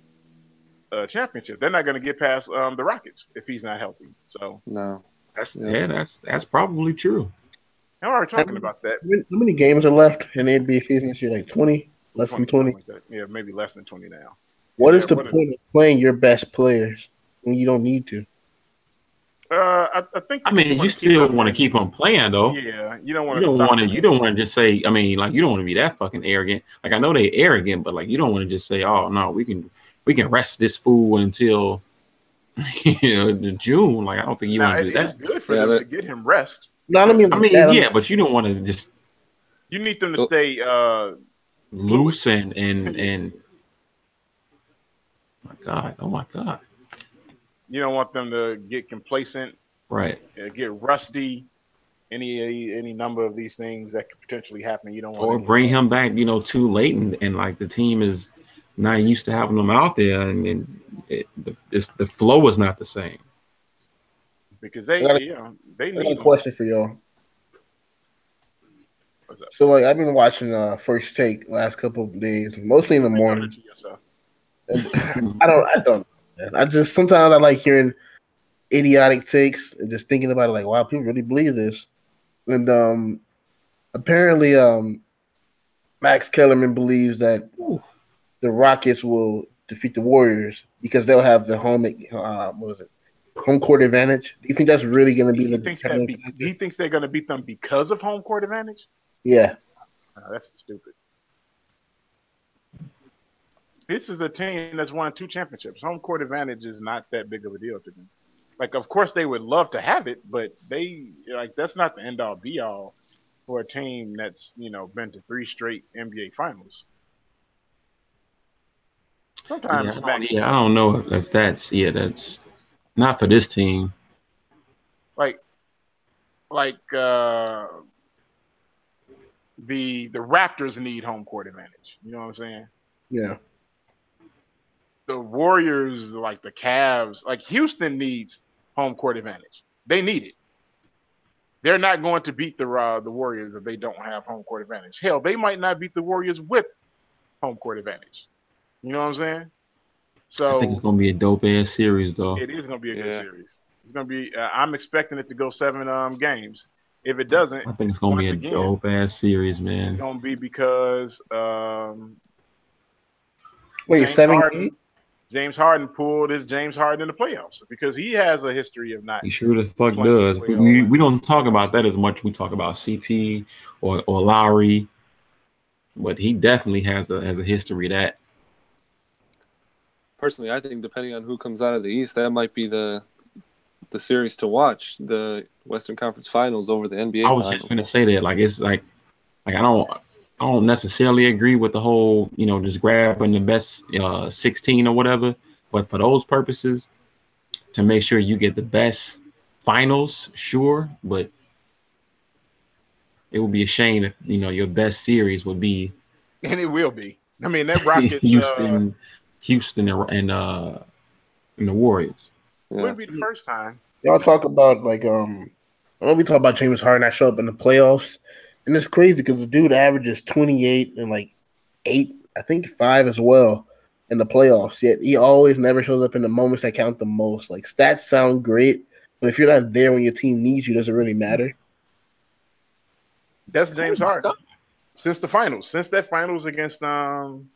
a championship. They're not going to get past the Rockets if he's not healthy. So no, that's probably true. How are we talking about that? How many games are left in the NBA season this year? Like 20? Less than 20? Yeah, maybe less than 20 now. What is the point of playing your best players when you don't need to? I think. I mean, you still want to keep on playing, though. Yeah, you don't want to. You don't want to just say. I mean, like you don't want to be that fucking arrogant. Like I know they're arrogant, but like you don't want to just say, "Oh no, we can rest this fool until June." Like I don't think you want to do that. It's good for them to get him rest. No, I mean, yeah, but you don't want to just. You need them to stay loose and. Oh my God. You don't want them to get complacent, right? Get rusty. Any number of these things that could potentially happen. You don't want or bring him back, too late, and like the team is not used to having them out there, and the flow is not the same. Because they need a question for y'all. So like I've been watching First Take last couple of days, mostly in the morning. And I don't. Man. I just sometimes I like hearing idiotic takes and just thinking about it. Like, wow, people really believe this. And apparently, Max Kellerman believes that the Rockets will defeat the Warriors because they'll have the home court advantage. Do you think that's really going to be the determining factor? He thinks they're going to beat them because of home court advantage? Yeah. That's stupid. This is a team that's won 2 championships. Home court advantage is not that big of a deal to them. Like, of course, they would love to have it, but that's not the end all be all for a team that's been to 3 straight NBA finals. Sometimes, I don't know if that's not for this team. Like the Raptors need home court advantage. You know what I'm saying? Yeah. The Warriors, like the Cavs, like Houston needs home court advantage. They need it. They're not going to beat the Warriors if they don't have home court advantage. Hell, they might not beat the Warriors with home court advantage. You know what I'm saying? So I think it's going to be a dope ass series, though. It is going to be a good series. It's going to be. I'm expecting it to go 7 games. If it doesn't, I think it's going to be a dope ass series, man. It's going to be because wait, 7 James Harden pulled his James Harden in the playoffs because he has a history of not. He sure the fuck does. We don't talk about that as much. We talk about CP or Lowry, but he definitely has a history of that. Personally, I think depending on who comes out of the East, that might be the series to watch, the Western Conference Finals over the NBA Finals. I was just going to say that. Like, it's like I don't necessarily agree with the whole, just grabbing the best 16 or whatever. But for those purposes, to make sure you get the best finals, sure. But it would be a shame if, your best series would be. And it will be. I mean, that Rockets. Houston and the Warriors. Yeah. Wouldn't be the first time. Y'all talk about when we talk about James Harden, I show up in the playoffs. And it's crazy because the dude averages 28 and 8, I think 5 as well in the playoffs. Yet he always never shows up in the moments that count the most. Like, stats sound great, but if you're not there when your team needs you, does it really matter? That's James Harden. Since the finals, since that finals against Miami,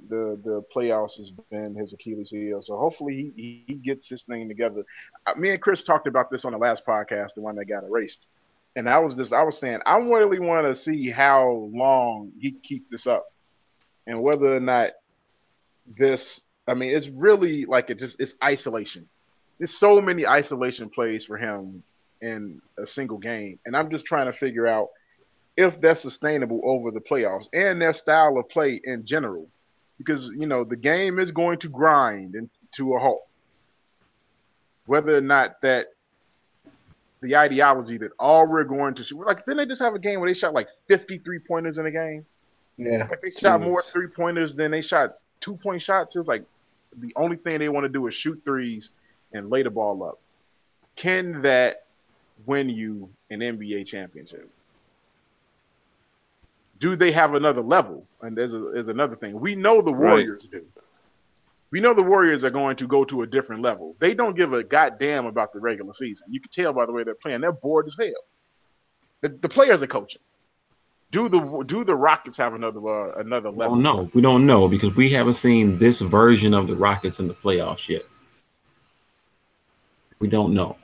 the playoffs has been his Achilles heel. So hopefully he gets his thing together. Me and Chris talked about this on the last podcast, the one that got erased. And I was saying, I really want to see how long he keep this up and whether or not it's really like it's isolation. There's so many isolation plays for him in a single game. And I'm just trying to figure out if that's sustainable over the playoffs and their style of play in general. Because, the game is going to grind to a halt. Whether or not that the ideology that all we're going to shoot. Didn't they just have a game where they shot 50 3-pointers in a game? Yeah. They shot more 3-pointers than they shot 2-point shots. It was the only thing they want to do is shoot threes and lay the ball up. Can that win you an NBA championship? Do they have another level? And there's another thing. We know the Warriors do. We know the Warriors are going to go to a different level. They don't give a goddamn about the regular season. You can tell by the way they're playing. They're bored as hell. The players are coaching. Do the Rockets have another level? No, we don't know because we haven't seen this version of the Rockets in the playoffs yet. We don't know.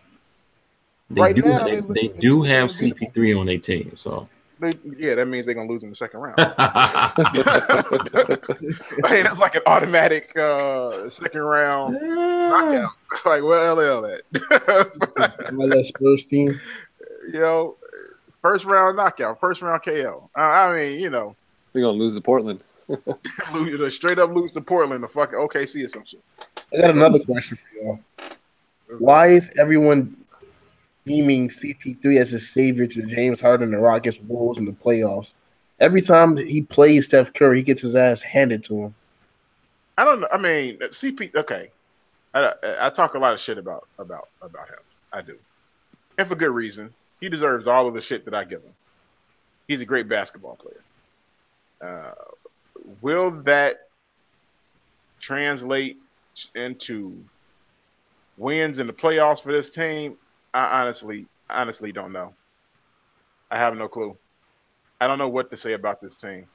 They do have CP3 on their team, so. That means they're gonna lose in the second round. Hey, that's like an automatic second round knockout. Where LL at? My Spurs team. First round knockout, first round KO. They're gonna lose to Portland. Straight up lose to Portland, the fucking OKC or some shit. I got another question for y'all. Why is everyone deeming CP3 as a savior to James Harden and the Rockets Bulls in the playoffs? Every time he plays Steph Curry, he gets his ass handed to him. I don't know. I mean, CP. Okay, I talk a lot of shit about him. I do, and for good reason. He deserves all of the shit that I give him. He's a great basketball player. Will that translate into wins in the playoffs for this team? I honestly don't know. I have no clue. I don't know what to say about this team.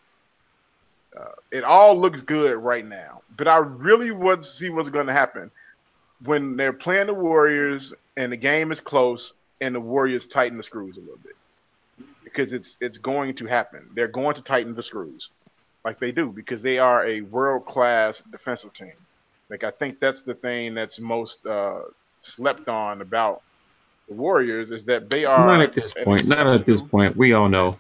It all looks good right now, but I really want to see what's going to happen when they're playing the Warriors and the game is close and the Warriors tighten the screws a little bit, because it's going to happen. They're going to tighten the screws like they do because they are a world-class defensive team. Like, I think that's the thing that's most slept on about the Warriors is that they are Not at this point. Not at this point. We all know.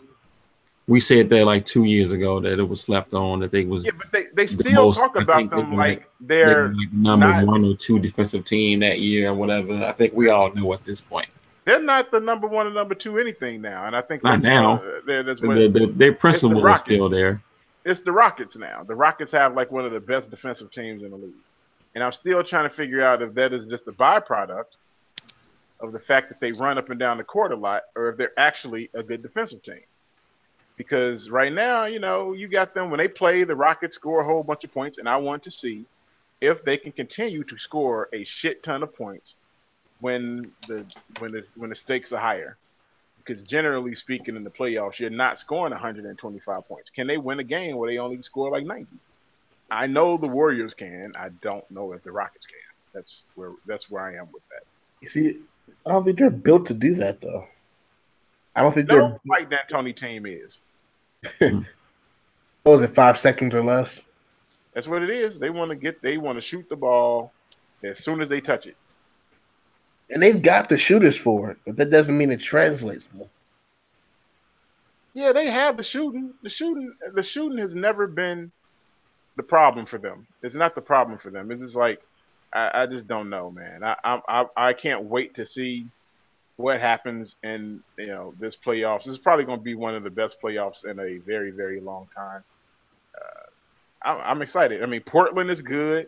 We said that like 2 years ago that it was slept on, that they was but they still talk about them like they're like number 1 or 2 defensive team that year or whatever. I think we all know at this point. They're not the number 1 or number 2 anything now, and I think not now. Their principle is still there. It's the Rockets now. The Rockets have like one of the best defensive teams in the league, and I'm still trying to figure out if that is just a byproduct of the fact that they run up and down the court a lot, or if they're actually a good defensive team. Because right now, you got them when they play, the Rockets score a whole bunch of points, and I want to see if they can continue to score a shit ton of points when the stakes are higher. Because generally speaking, in the playoffs, you're not scoring 125 points. Can they win a game where they only score like 90? I know the Warriors can. I don't know if the Rockets can. That's where I am with that. You see, I don't think they're built to do that, though. I don't think they're like that Tony team is. What was it, 5 seconds or less? That's what it is. They want to shoot the ball as soon as they touch it. And they've got the shooters for it, but that doesn't mean it translates for them. Yeah, they have the shooting. The shooting has never been the problem for them. It's not the problem for them. It's just like I just don't know, man. I can't wait to see what happens in this playoffs. This is probably going to be one of the best playoffs in a very, very long time. I'm excited. I mean, Portland is good.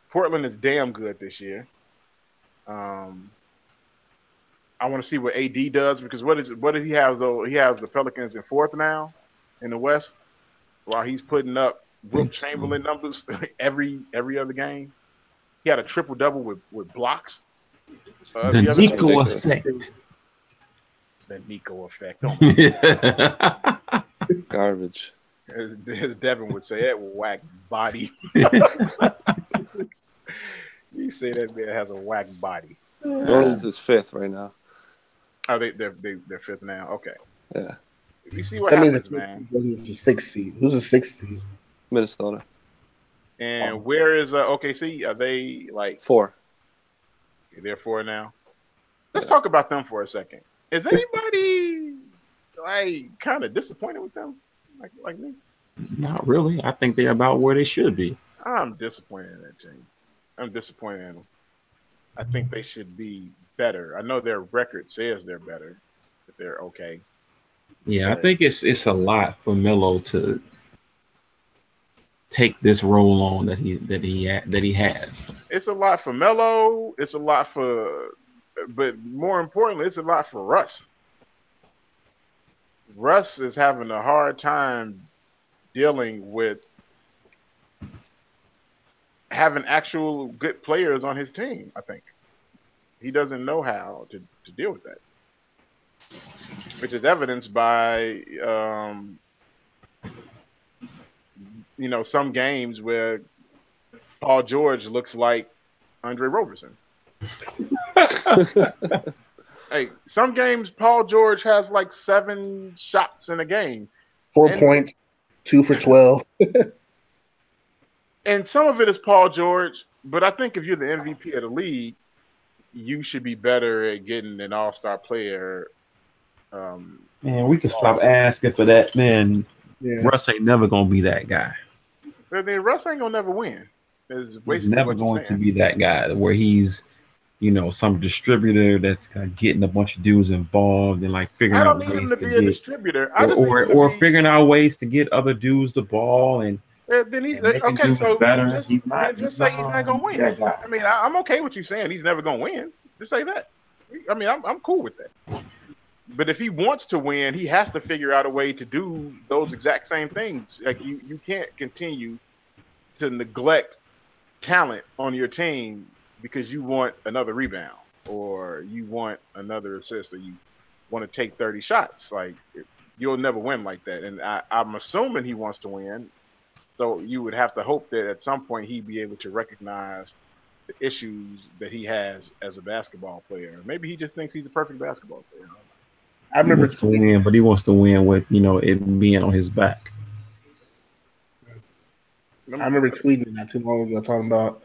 Portland is damn good this year. I want to see what AD does, because what did he have though? He has the Pelicans in 4th now in the West, while he's putting up Wilt Chamberlain numbers every other game. He had a triple-double with blocks. The Nico effect. The Nico effect. Oh garbage. As Devin would say, that whack body. You say that man has a whack body. Orleans is 5th right now. Oh, they're 5th now. Okay. Yeah. We see what happens, man. Who's the 6th seed? Who's the 6th seed? Minnesota. And where is OKC? Are they like 4? They're 4 now. Let's talk about them for a second. Is anybody like kind of disappointed with them, like me? Not really. I think they're about where they should be. I'm disappointed in that team. I'm disappointed in them. I think they should be better. I know their record says they're better, but they're okay. Yeah, I think it's a lot for Melo to take this role on that he has. It's a lot for Melo. It's a lot but more importantly, it's a lot for Russ. Russ is having a hard time dealing with having actual good players on his team. I think he doesn't know how to deal with that, which is evidenced by some games where Paul George looks like Andre Roberson. Hey, some games Paul George has like 7 shots in a game. 4 points, 2 for 12. And some of it is Paul George, but I think if you're the MVP of the league, you should be better at getting an all-star player. Man, we can stop asking for that. Man, yeah. Russ ain't never going to be that guy. But then Russ ain't going to never win. He's never going to be that guy where he's, some distributor that's getting a bunch of dudes involved and like figuring out ways I don't need him to be a distributor. Or figuring out ways to get other dudes the ball and then he's okay. So better. Just say he's not going to win. I mean, I'm okay with you saying he's never going to win. Just say that. I mean, I'm cool with that. But if he wants to win, he has to figure out a way to do those exact same things. Like you can't continue to neglect talent on your team because you want another rebound or you want another assist or you want to take 30 shots. Like you'll never win like that. And I'm assuming he wants to win. So you would have to hope that at some point he'd be able to recognize the issues that he has as a basketball player. Maybe he just thinks he's a perfect basketball player. I remember to win, but he wants to win with it being on his back. I remember tweeting not too long ago talking about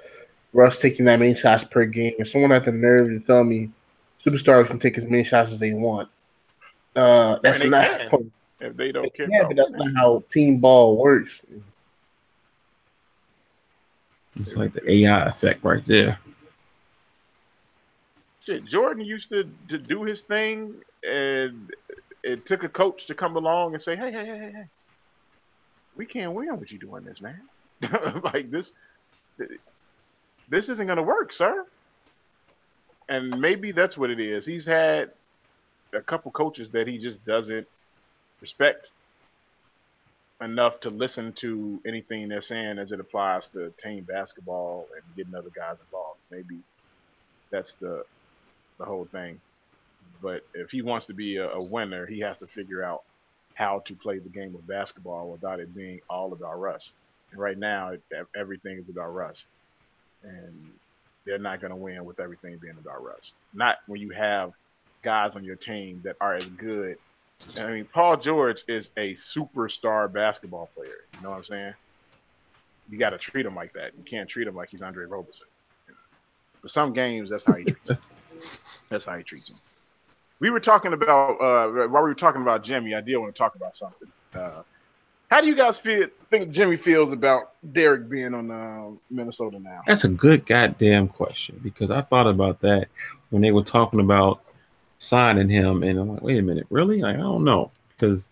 Russ taking that many shots per game, and someone had the nerve to tell me superstars can take as many shots as they want. That's and not can, if they don't care. Yeah, but that's not how team ball works. It's like the AI effect right there. Shit, Jordan used to do his thing, and it took a coach to come along and say, "Hey, we can't win with you doing this, man. Like this isn't gonna work, sir." And maybe that's what it is. He's had a couple coaches that he just doesn't respect enough to listen to anything they're saying as it applies to team basketball and getting other guys involved. Maybe that's the whole thing. But if he wants to be a winner, he has to figure out how to play the game of basketball without it being all about Russ. And right now, everything is about Russ. And they're not going to win with everything being about Russ. Not when you have guys on your team that are as good. I mean, Paul George is a superstar basketball player. You know what I'm saying? You got to treat him like that. You can't treat him like he's Andre Roberson. For some games, that's how he treats him. That's how he treats him. We were talking about while we were talking about Jimmy. I did want to talk about something. How do you guys think Jimmy feels about Derek being on Minnesota now? That's a good goddamn question because I thought about that when they were talking about signing him, and I'm like, wait a minute, really? Like, I don't know because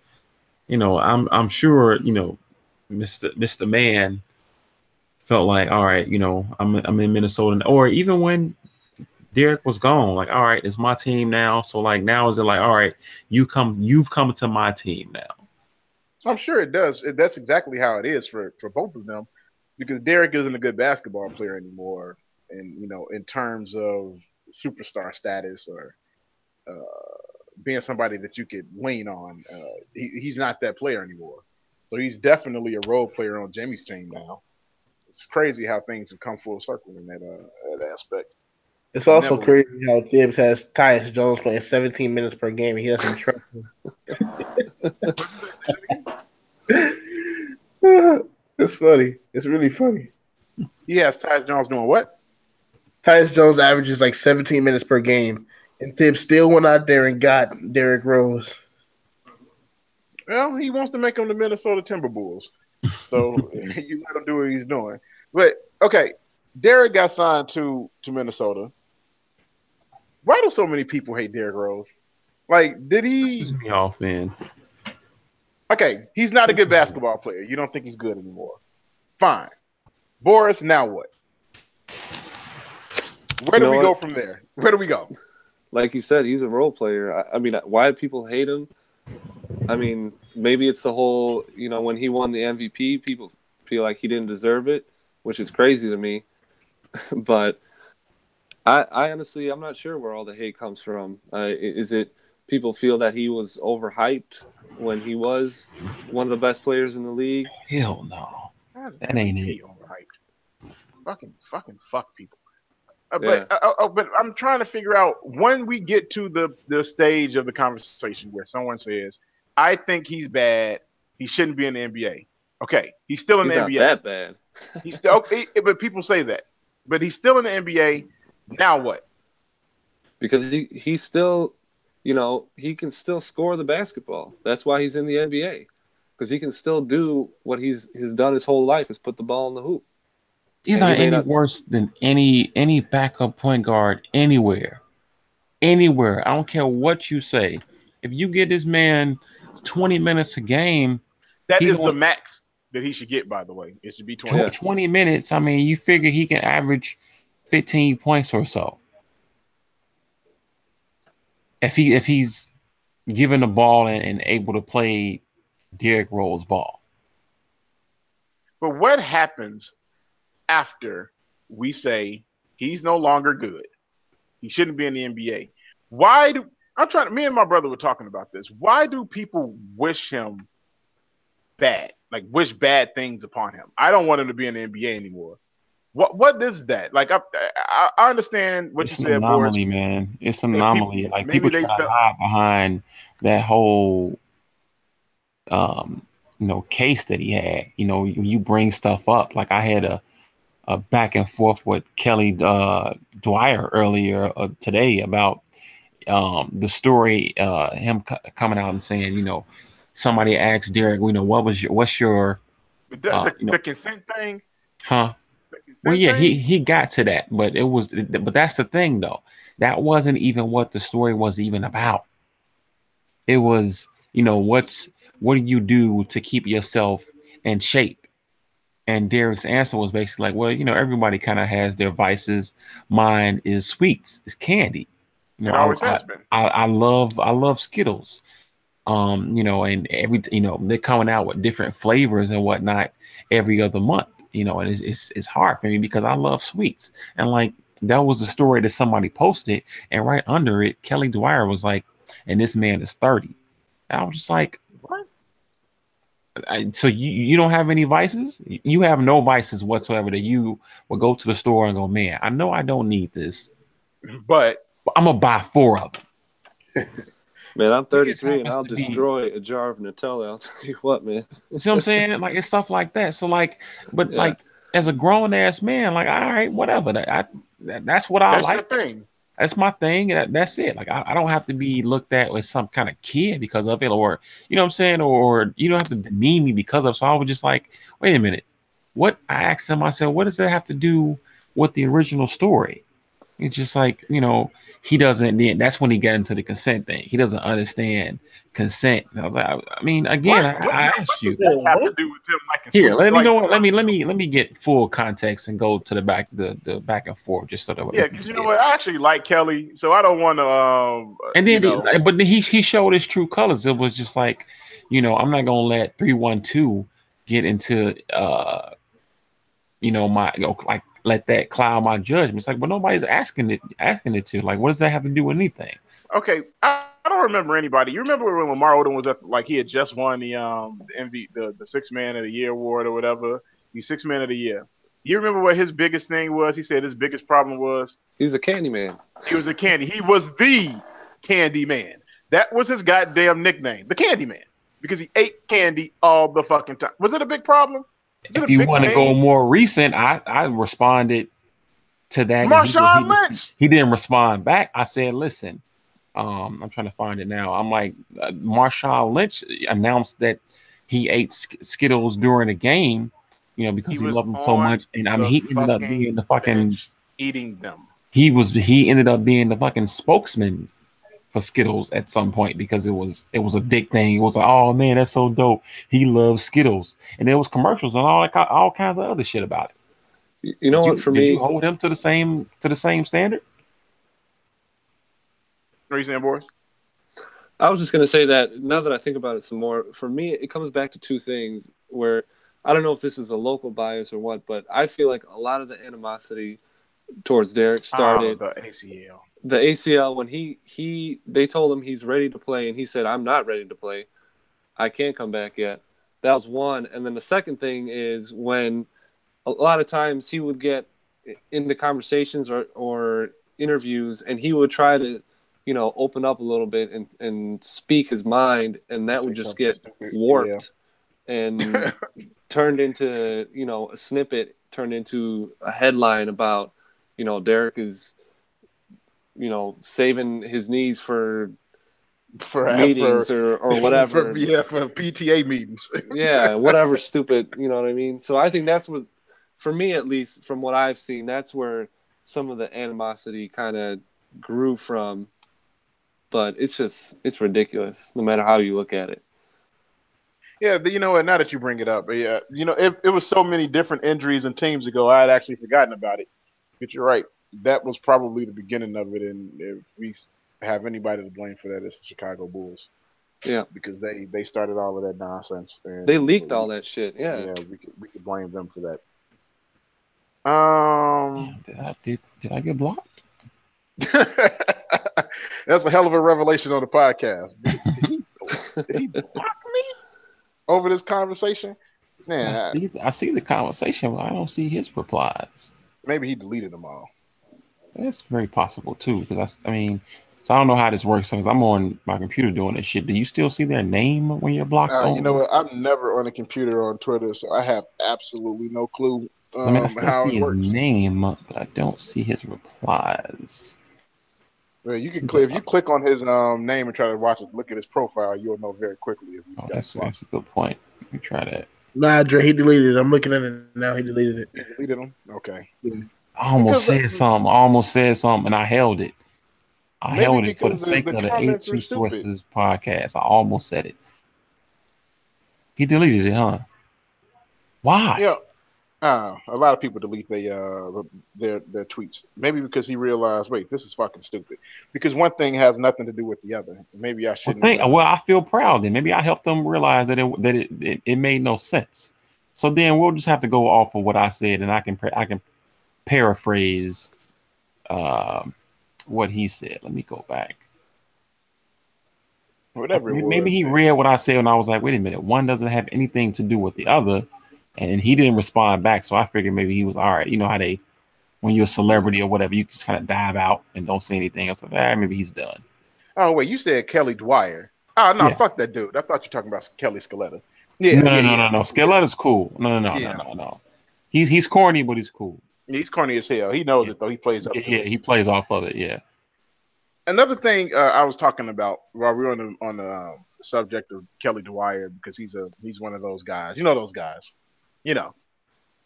I'm sure Mr. Man felt like, all right, I'm in Minnesota, or even when Derek was gone, like, all right, it's my team now. So like now is it like, all right, you've come to my team now. I'm sure it does. That's exactly how it is for both of them, because Derek isn't a good basketball player anymore, and in terms of superstar status or being somebody that you could lean on, he's not that player anymore. So he's definitely a role player on Jimmy's team now. It's crazy how things have come full circle in that aspect. It's also crazy how Tibbs has Tyus Jones playing 17 minutes per game and he doesn't trust him. It's funny. It's really funny. He has Tyus Jones doing what? Tyus Jones averages like 17 minutes per game, and Tibbs still went out there and got Derrick Rose. Well, he wants to make him the Minnesota Timberwolves. So you let him do what he's doing. But, okay, Derrick got signed to Minnesota. Why do so many people hate Derrick Rose? Like, did he? Pisses me off, man. Okay, he's not a good basketball player. You don't think he's good anymore. Fine. Boris, now what? Where do we go from there? Where do we go? Like you said, he's a role player. I mean, why do people hate him? I mean, maybe it's the whole, when he won the MVP, people feel like he didn't deserve it, which is crazy to me. But I honestly, I'm not sure where all the hate comes from. Is it people feel that he was overhyped when he was one of the best players in the league? Hell no. That ain't it. Overhyped. Fucking fuck people. But I'm trying to figure out when we get to the stage of the conversation where someone says, I think he's bad. He shouldn't be in the NBA. Okay, he's still in the NBA. He's not that bad. He's still okay, but people say that. But he's still in the NBA. Now what? Because he's still, he can still score the basketball. That's why he's in the NBA. Because he can still do what he's done his whole life, is put the ball in the hoop. He's not any worse than any backup point guard anywhere. Anywhere. I don't care what you say. If you get this man 20 minutes a game, that is the max that he should get, by the way. It should be 20. Yeah. 20 minutes. I mean, you figure he can average 15 points or so. If he's given the ball and able to play Derrick Rose ball. But what happens after we say he's no longer good? He shouldn't be in the NBA. Why do I'm trying? Me and my brother were talking about this. Why do people wish him bad? Like wish bad things upon him. I don't want him to be in the NBA anymore. What is that? Like I understand what It's you an said, Boris. anomaly, man. It's an And people anomaly. Like maybe people they try to felt hide behind that whole um case that he had. You bring stuff up. Like I had a back and forth with Kelly Dwyer earlier today about the story, him coming out and saying, somebody asked Derek, what's your, the consent thing. huh? The Well, consent yeah, thing. he got to that, but that's the thing though. That wasn't even what the story was even about. It was, what do you do to keep yourself in shape? And Derek's answer was basically like, well, everybody kind of has their vices. Mine is sweets, it's candy. It always has been. I love Skittles. And they're coming out with different flavors and whatnot every other month. And it's hard for me because I love sweets. And like that was a story that somebody posted, and right under it, Kelly Dwyer was like, and this man is 30. And I was just like, What? so you don't have any vices? You have no vices whatsoever that you will go to the store and go, man, I know I don't need this, But but I'm gonna buy 4 of them. Man, I'm It 33 and has I'll to be. destroy a jar of Nutella. I'll tell you what, man. See what I'm saying? Like it's stuff like that. So like, but Yeah. like as a grown ass man, like all right, whatever. That's what I that's your like. thing. That's my thing. That's it. Like I don't have to be looked at as some kind of kid because of it, or you know what I'm saying, or you don't have to demean me because of. So I was just like, wait a minute. What I asked him, I said, what does that have to do with the original story? It's just like, he doesn't then that's when he got into the consent thing. He doesn't understand consent. And I was like, I mean, again, What? I, What? I Now, what asked does you. that Yeah, have to what? do with him liking Here, sweets? let me Like, know what let me get full context and go to the back and forth just so that yeah, because you know what? I actually like Kelly, so I don't want to. and You then know, but then he showed his true colors. It was just like, I'm not gonna let 312 get into my like let that cloud my judgment. It's like, but nobody's asking it to. Like, what does that have to do with anything? okay, I don't remember anybody. You remember when Lamar Odom was at like he had just won the the six man of the year award or whatever? He's six man of the year. You remember what his biggest thing was? He said his biggest problem was He's a candy man. he was a candy. He was the candy man. That was his goddamn nickname, the candy man, because he ate candy all the fucking time. Was it a big problem? Was it a If you big want to go thing? more recent, I responded to that, and Marshawn Lynch. he didn't respond back. I said, listen, I'm trying to find it now. I'm like, Marshawn Lynch announced that he ate Skittles during a game, because He he was loved them so much, on and I mean, the he ended up fucking being the fucking bench eating them. he ended up being the fucking spokesman for Skittles at some point because it was a big thing. It was like, oh man, that's so dope. He loves Skittles, and there was commercials and all kinds of other shit about it. You know Did what? you For did you me, hold him to the same standard? What are you saying, Boris? I was just going to say that now that I think about it some more, for me, it comes back to two things where I don't know if this is a local bias or what, but I feel like a lot of the animosity towards Derek Oh, started the ACL. the ACL when they told him he's ready to play and he said, I'm not ready to play. I can't come back yet. That was one. And then the second thing is when a lot of times he would get into conversations or interviews and he would try to, open up a little bit and speak his mind, and that Say would just something get stupid. Yeah. warped and turned into, a snippet, turned into a headline about, Derek is, saving his knees for for meetings or whatever. for PTA meetings. Yeah, whatever stupid, you know what I mean? So I think that's what, for me at least, from what I've seen, that's where some of the animosity kind of grew from. But it's ridiculous, no matter how you look at it. Yeah, you know what? Now that you bring it up, yeah, it was so many different injuries and teams ago. I had actually forgotten about it. But you're right. That was probably the beginning of it, and if we have anybody to blame for that, it's the Chicago Bulls. Yeah, because they started all of that nonsense, they and leaked all that shit. Yeah, yeah, we could blame them for that. Damn, did I get blocked? That's a hell of a revelation on the podcast. Did he block me over this conversation? Man, I see the conversation, but I don't see his replies. maybe he deleted them all. That's very possible too, because I mean, so I don't know how this works because I'm on my computer doing this shit. Do you still see their name when you're blocked You know on? what? I'm never on a computer or on Twitter, so I have absolutely no clue I mean, I still how see it his works. name, but I don't see his replies. Well, you can click if you click on his name and try to watch it, look at his profile, you'll know very quickly if you Oh, got him blocked. that's a good point. Let me try that. Nah, Dre, he deleted it. I'm looking at it now. He deleted it. He deleted them. Okay, Yeah. I almost because said something. I almost said something, and I held it. I maybe held it for the because sake the of the comments are stupid. A2S podcast. I almost said it. He deleted it, huh? Why? Yeah, a lot of people delete their tweets. Maybe because he realized, wait, this is fucking stupid. Because one thing has nothing to do with the other. Maybe I shouldn't have done Well, it. I feel proud. Then maybe I helped them realize that it made no sense. So then we'll just have to go off of what I said, and I can paraphrase what he said. Let me go back. Whatever it Maybe was, he read what I said, and I was like, wait a minute, one doesn't have anything to do with the other, and he didn't respond back. So I figured maybe he was all right. You know how they, when you're a celebrity or whatever, you just kind of dive out and don't say anything else. Like, maybe he's done. oh wait, you said Kelly Dwyer. Oh no, Yeah. fuck that dude. I thought you were talking about Kelly Scaletta. Yeah, No. Skeletta's cool. yeah. No. He's corny, but he's cool. He's corny as hell. He knows Yeah, it though. He plays up to yeah. it. He plays off of it. Yeah. Another thing I was talking about while we were on the subject of Kelly Dwyer because he's one of those guys. You know those guys. You know,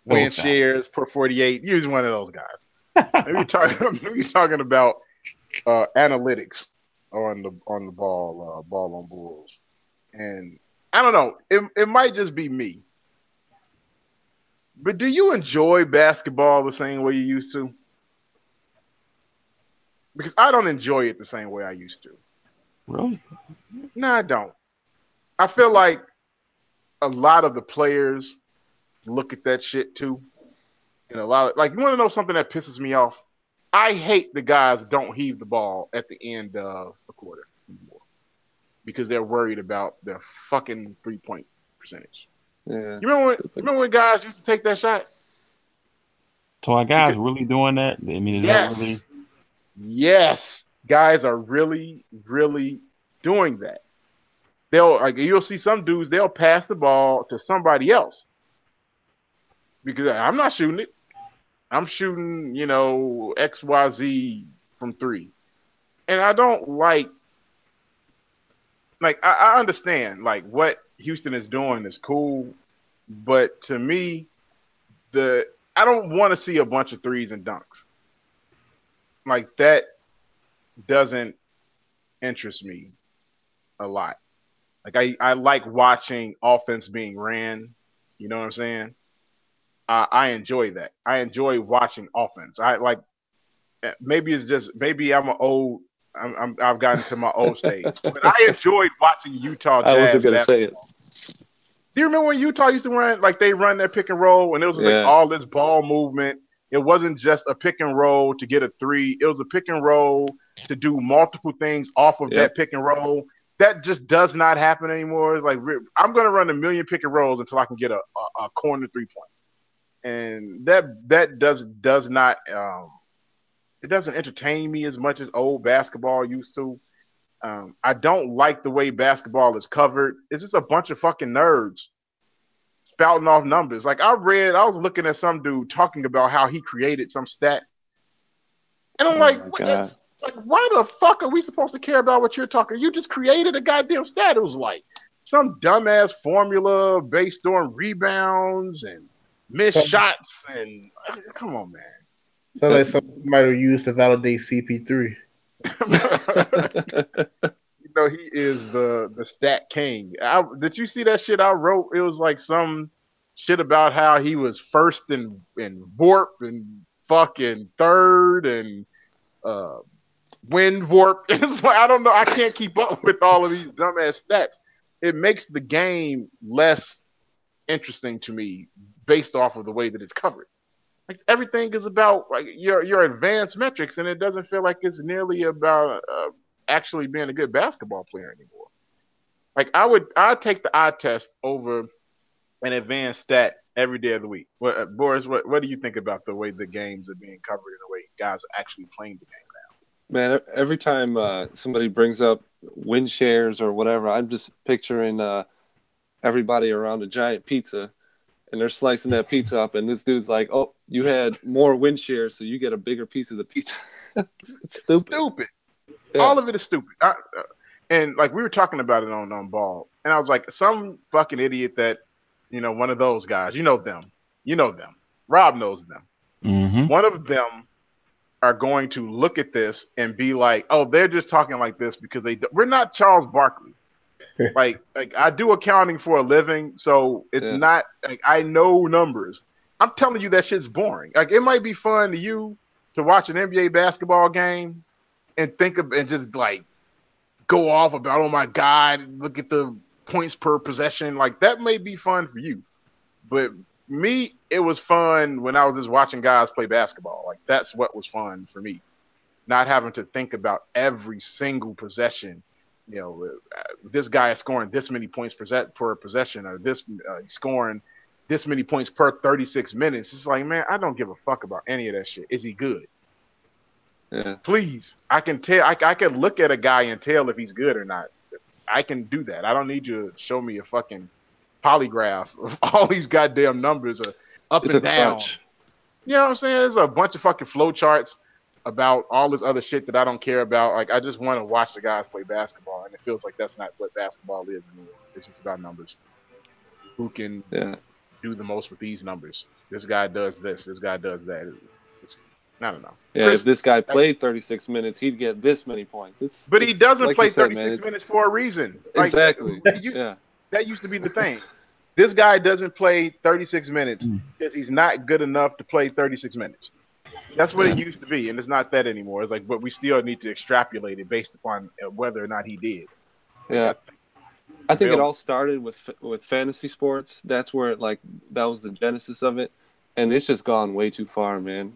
win Those guys. shares per 48. He's one of those guys. Maybe talking about analytics on the ball on Bulls, and I don't know. It might just be me, but do you enjoy basketball the same way you used to? Because I don't enjoy it the same way I used to. Really? No, I don't. I feel like a lot of the players look at that shit too, and a lot of like you want to know something that pisses me off. I hate the guys that don't heave the ball at the end of the quarter anymore because they're worried about their fucking 3-point percentage. yeah. You remember when guys used to take that shot? So are guys Because really doing that? I mean, is that really? yes, yes, guys are really, really doing that. You'll see some dudes they'll pass the ball to somebody else because I'm not shooting it. I'm shooting, XYZ from three. And I don't I understand like what Houston is doing is cool, but to me, I don't want to see a bunch of threes and dunks. Like that doesn't interest me a lot. Like I like watching offense being ran. You know what I'm saying? I enjoy that. I enjoy watching offense. I like maybe it's just maybe I'm an old. I've gotten to my old stage, but I enjoyed watching Utah I wasn't Jazz gonna say basketball. it. Do you remember when Utah used to run like they run that pick and roll and it was just like Yeah. all this ball movement? It wasn't just a pick and roll to get a three. It was a pick and roll to do multiple things off of Yep. that pick and roll. That just does not happen anymore. It's like I'm going to run a million pick and rolls until I can get a corner 3-point, and that does not it doesn't entertain me as much as old basketball used to. I don't like the way basketball is covered. It's just a bunch of fucking nerds spouting off numbers. Like I was looking at some dude talking about how he created some stat, and I'm Oh like, my what? god. Like, why the fuck are we supposed to care about what you're talking? You just created a goddamn stat. It was like some dumbass formula based on rebounds and missed shots. And come on, man. Sounds like something you might have used to validate CP3. He is the stat king. Did you see that shit I wrote? It was like some shit about how he was first in VORP and fucking third and wind warp. It's like I don't know. I can't keep up with all of these dumbass stats. It makes the game less interesting to me based off of the way that it's covered. Like everything is about like your advanced metrics, and it doesn't feel like it's nearly about actually being a good basketball player anymore. Like I'd take the eye test over an advanced stat every day of the week. Boris, what do you think about the way the games are being covered and the way guys are actually playing the game Man, every time somebody brings up win shares or whatever, I'm just picturing everybody around a giant pizza, and they're slicing that pizza up, and this dude's like, "Oh, you had more win shares, so you get a bigger piece of the pizza." It's stupid. Stupid. Yeah. All of it is stupid. And like we were talking about it on Ball, and I was like, some fucking idiot that, one of those guys, you know them. Rob knows them. Mm-hmm. One of them are going to look at this and be like, "Oh, they're just talking like this because we're not Charles Barkley." like I do accounting for a living, so it's not like I know numbers. I'm telling you that shit's boring. Like it might be fun to you to watch an NBA basketball game and think of and just like go off about, oh my God, look at the points per possession. Like that may be fun for you. But me, it was fun when I was just watching guys play basketball. Like that's what was fun for me. Not having to think about every single possession. This guy is scoring this many points per possession, or this scoring this many points per 36 minutes. It's like, man, I don't give a fuck about any of that shit. Is he good? Yeah. Please, I can tell. I can look at a guy and tell if he's good or not. I can do that. I don't need you to show me a fucking polygraph of all these goddamn numbers are up It's and a down. crunch. You know what I'm saying? There's a bunch of fucking flow charts about all this other shit that I don't care about. Like I just want to watch the guys play basketball, and it feels like that's not what basketball is anymore. It's just about numbers. Who can do the most with these numbers? This guy does this. This guy does that. I don't know. Yeah, Chris, if this guy played 36 minutes, he'd get this many points. But he doesn't like play 36 minutes for a reason. Exactly. That used to be the thing. This guy doesn't play 36 minutes because he's not good enough to play 36 minutes. That's what it used to be, and it's not that anymore. It's like, but we still need to extrapolate it based upon whether or not he did. Yeah. I think it all started with fantasy sports. That's where that was the genesis of it. And it's just gone way too far, man.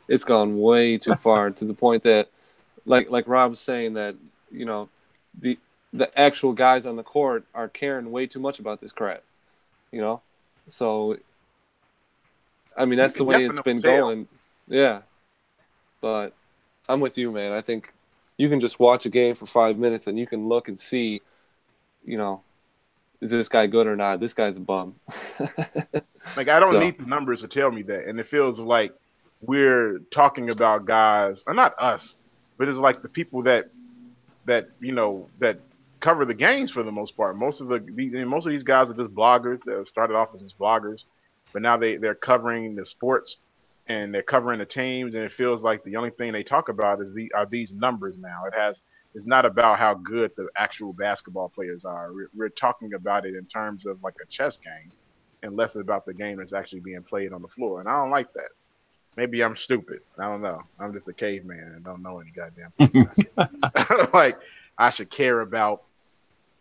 It's gone way too far to the point that, like Rob was saying, that the actual guys on the court are caring way too much about this crap. So I mean that's the way it's been going. Yeah, but I'm with you, man. I think you can just watch a game for 5 minutes and you can look and see, is this guy good or not? This guy's a bum. Like I don't need the numbers to tell me that, and it feels like we're talking about guys, or not us, but it's like the people that cover the games for the most part. Most of these guys are just bloggers that started off as just bloggers, but now they're covering the sports and they're covering the teams, and it feels like the only thing they talk about are these numbers now. It's not about how good the actual basketball players are. We're talking about it in terms of like a chess game, and less about the game that's actually being played on the floor. And I don't like that. Maybe I'm stupid. I don't know. I'm just a caveman and don't know any goddamn thing. Like I should care about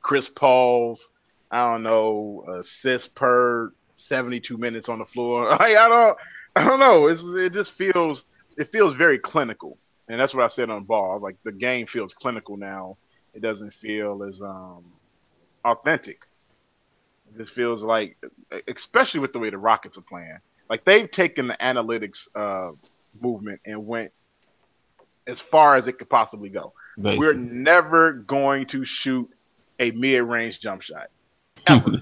Chris Paul's, I don't know, assists per 72 minutes on the floor. Like, I don't know. It just feels very clinical. And that's what I said on Ball. Like the game feels clinical now. It doesn't feel as authentic. It just feels like, especially with the way the Rockets are playing, like they've taken the analytics movement and went as far as it could possibly go. Basically. We're never going to shoot a mid-range jump shot. Ever.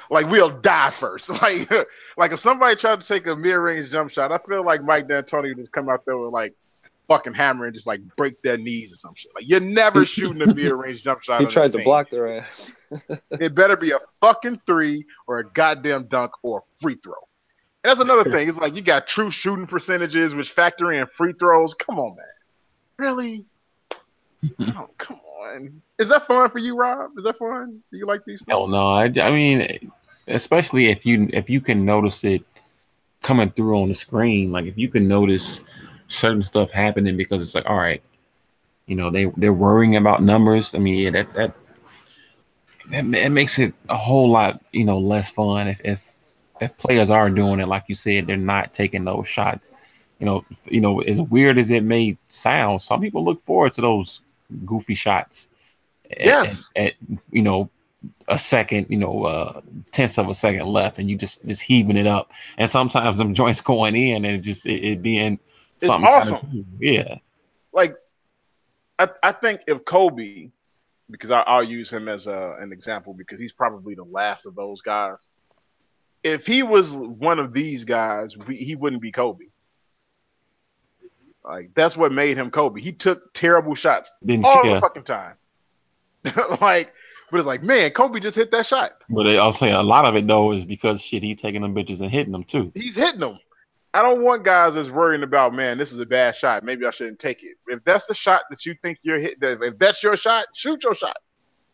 Like we'll die first. Like if somebody tried to take a mid-range jump shot, I feel like Mike D'Antoni would just come out there with like fucking hammer and just like break their knees or some shit. Like you're never shooting a mid-range jump shot. He tried to block their ass. It better be a fucking three or a goddamn dunk or a free throw. And that's another thing. It's like you got true shooting percentages which factor in free throws. Come on, man. Really? Oh, come on. Is that fun for you, Rob? Is that fun? Do you like these things? Hell no. I mean, especially if you can notice it coming through on the screen. Like if you can notice certain stuff happening because it's like, all right, they're worrying about numbers. I mean, yeah, that makes it a whole lot, less fun if players are doing it, like you said, they're not taking those shots. As weird as it may sound, some people look forward to those goofy shots Yes. at a second, tenths of a second left, and you just heaving it up, and sometimes them joints going in, and it being It's something kind of awesome. cool. Yeah. Like I think if Kobe, because I'll use him as an example because he's probably the last of those guys. If he was one of these guys, he wouldn't be Kobe. Like that's what made him Kobe. He took terrible shots Didn't all the care. fucking time. Like, but it's like, man, Kobe just hit that shot. But I'll say a lot of it though is because shit, he taking them bitches and hitting them too. He's hitting them. I don't want guys that's worrying about, man, this is a bad shot. Maybe I shouldn't take it. If that's the shot that you think you're hitting, if that's your shot, shoot your shot.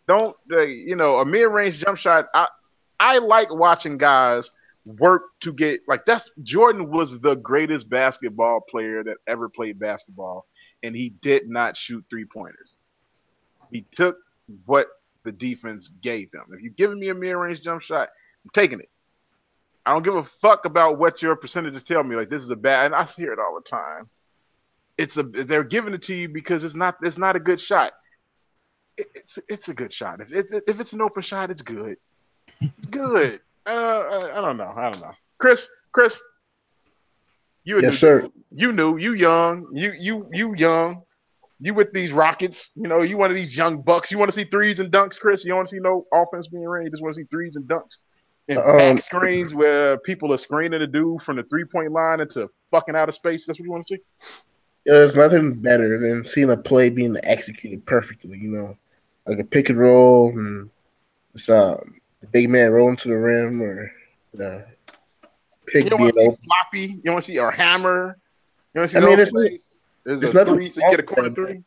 Don't, a mid-range jump shot. I like watching guys work to get, like, that's Jordan was the greatest basketball player that ever played basketball, and he did not shoot three-pointers. He took what the defense gave him. If you're giving me a mid-range jump shot, I'm taking it. I don't give a fuck about what your percentages tell me. Like, this is a bad, and I hear it all the time. They're giving it to you because it's not a good shot. It's a good shot. If it's an open shot, it's good. It's good. I don't know. Chris, you yes, sir. You young. You young. You with these Rockets. You one of these young bucks. You want to see threes and dunks, Chris. You don't want to see no offense being ran. You just want to see threes and dunks. And back screens where people are screening the dude from the 3-point line into fucking outer space. That's what you want to see? There's nothing better than seeing a play being executed perfectly, like a pick and roll and the big man rolling to the rim or the pick you don't being want to see open. floppy. You don't want to see or hammer. You want to see those plays. There's a nothing three, so you get a corner three.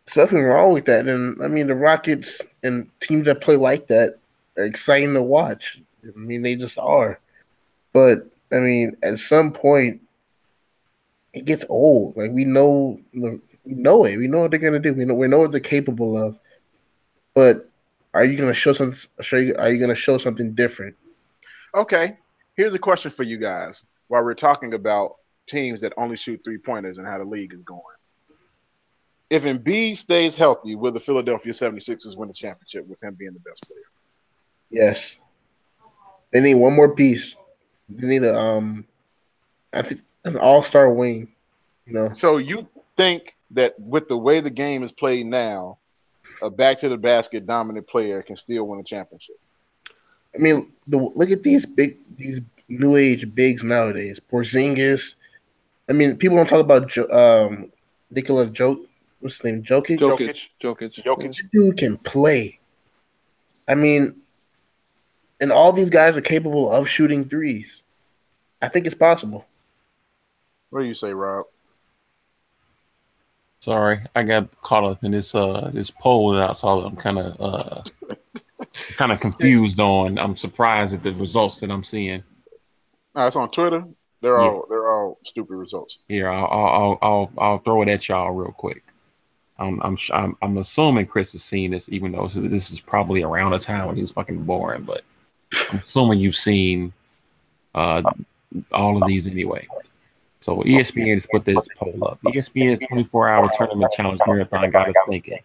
There's nothing wrong with that. And, the Rockets and teams that play like that are exciting to watch. They just are. But, at some point, it gets old. Like, we know it. We know what they're gonna do. We know what they're capable of. But are you gonna show something? Are you gonna show something different? Okay, here's a question for you guys. While we're talking about teams that only shoot 3-pointers and how the league is going, if Embiid stays healthy, will the Philadelphia 76ers win the championship with him being the best player? Yes. They need one more piece. They need I think an all-star wing. So you think that with the way the game is played now, a back to the basket dominant player can still win a championship? Look at these new age bigs nowadays. Porzingis. People don't talk about Nikola what's his name? Jokic. Dude can play. And all these guys are capable of shooting threes. I think it's possible. What do you say, Rob? Sorry, I got caught up in this poll that I saw that I'm kind of confused on. I'm surprised at the results that I'm seeing. It's on Twitter. They're all stupid results. Here, I'll throw it at y'all real quick. I'm assuming Chris has seen this, even though this is probably around the time when he was fucking boring. But I'm assuming you've seen all of these anyway. So ESPN has put this poll up. ESPN's 24-hour tournament challenge marathon got us thinking.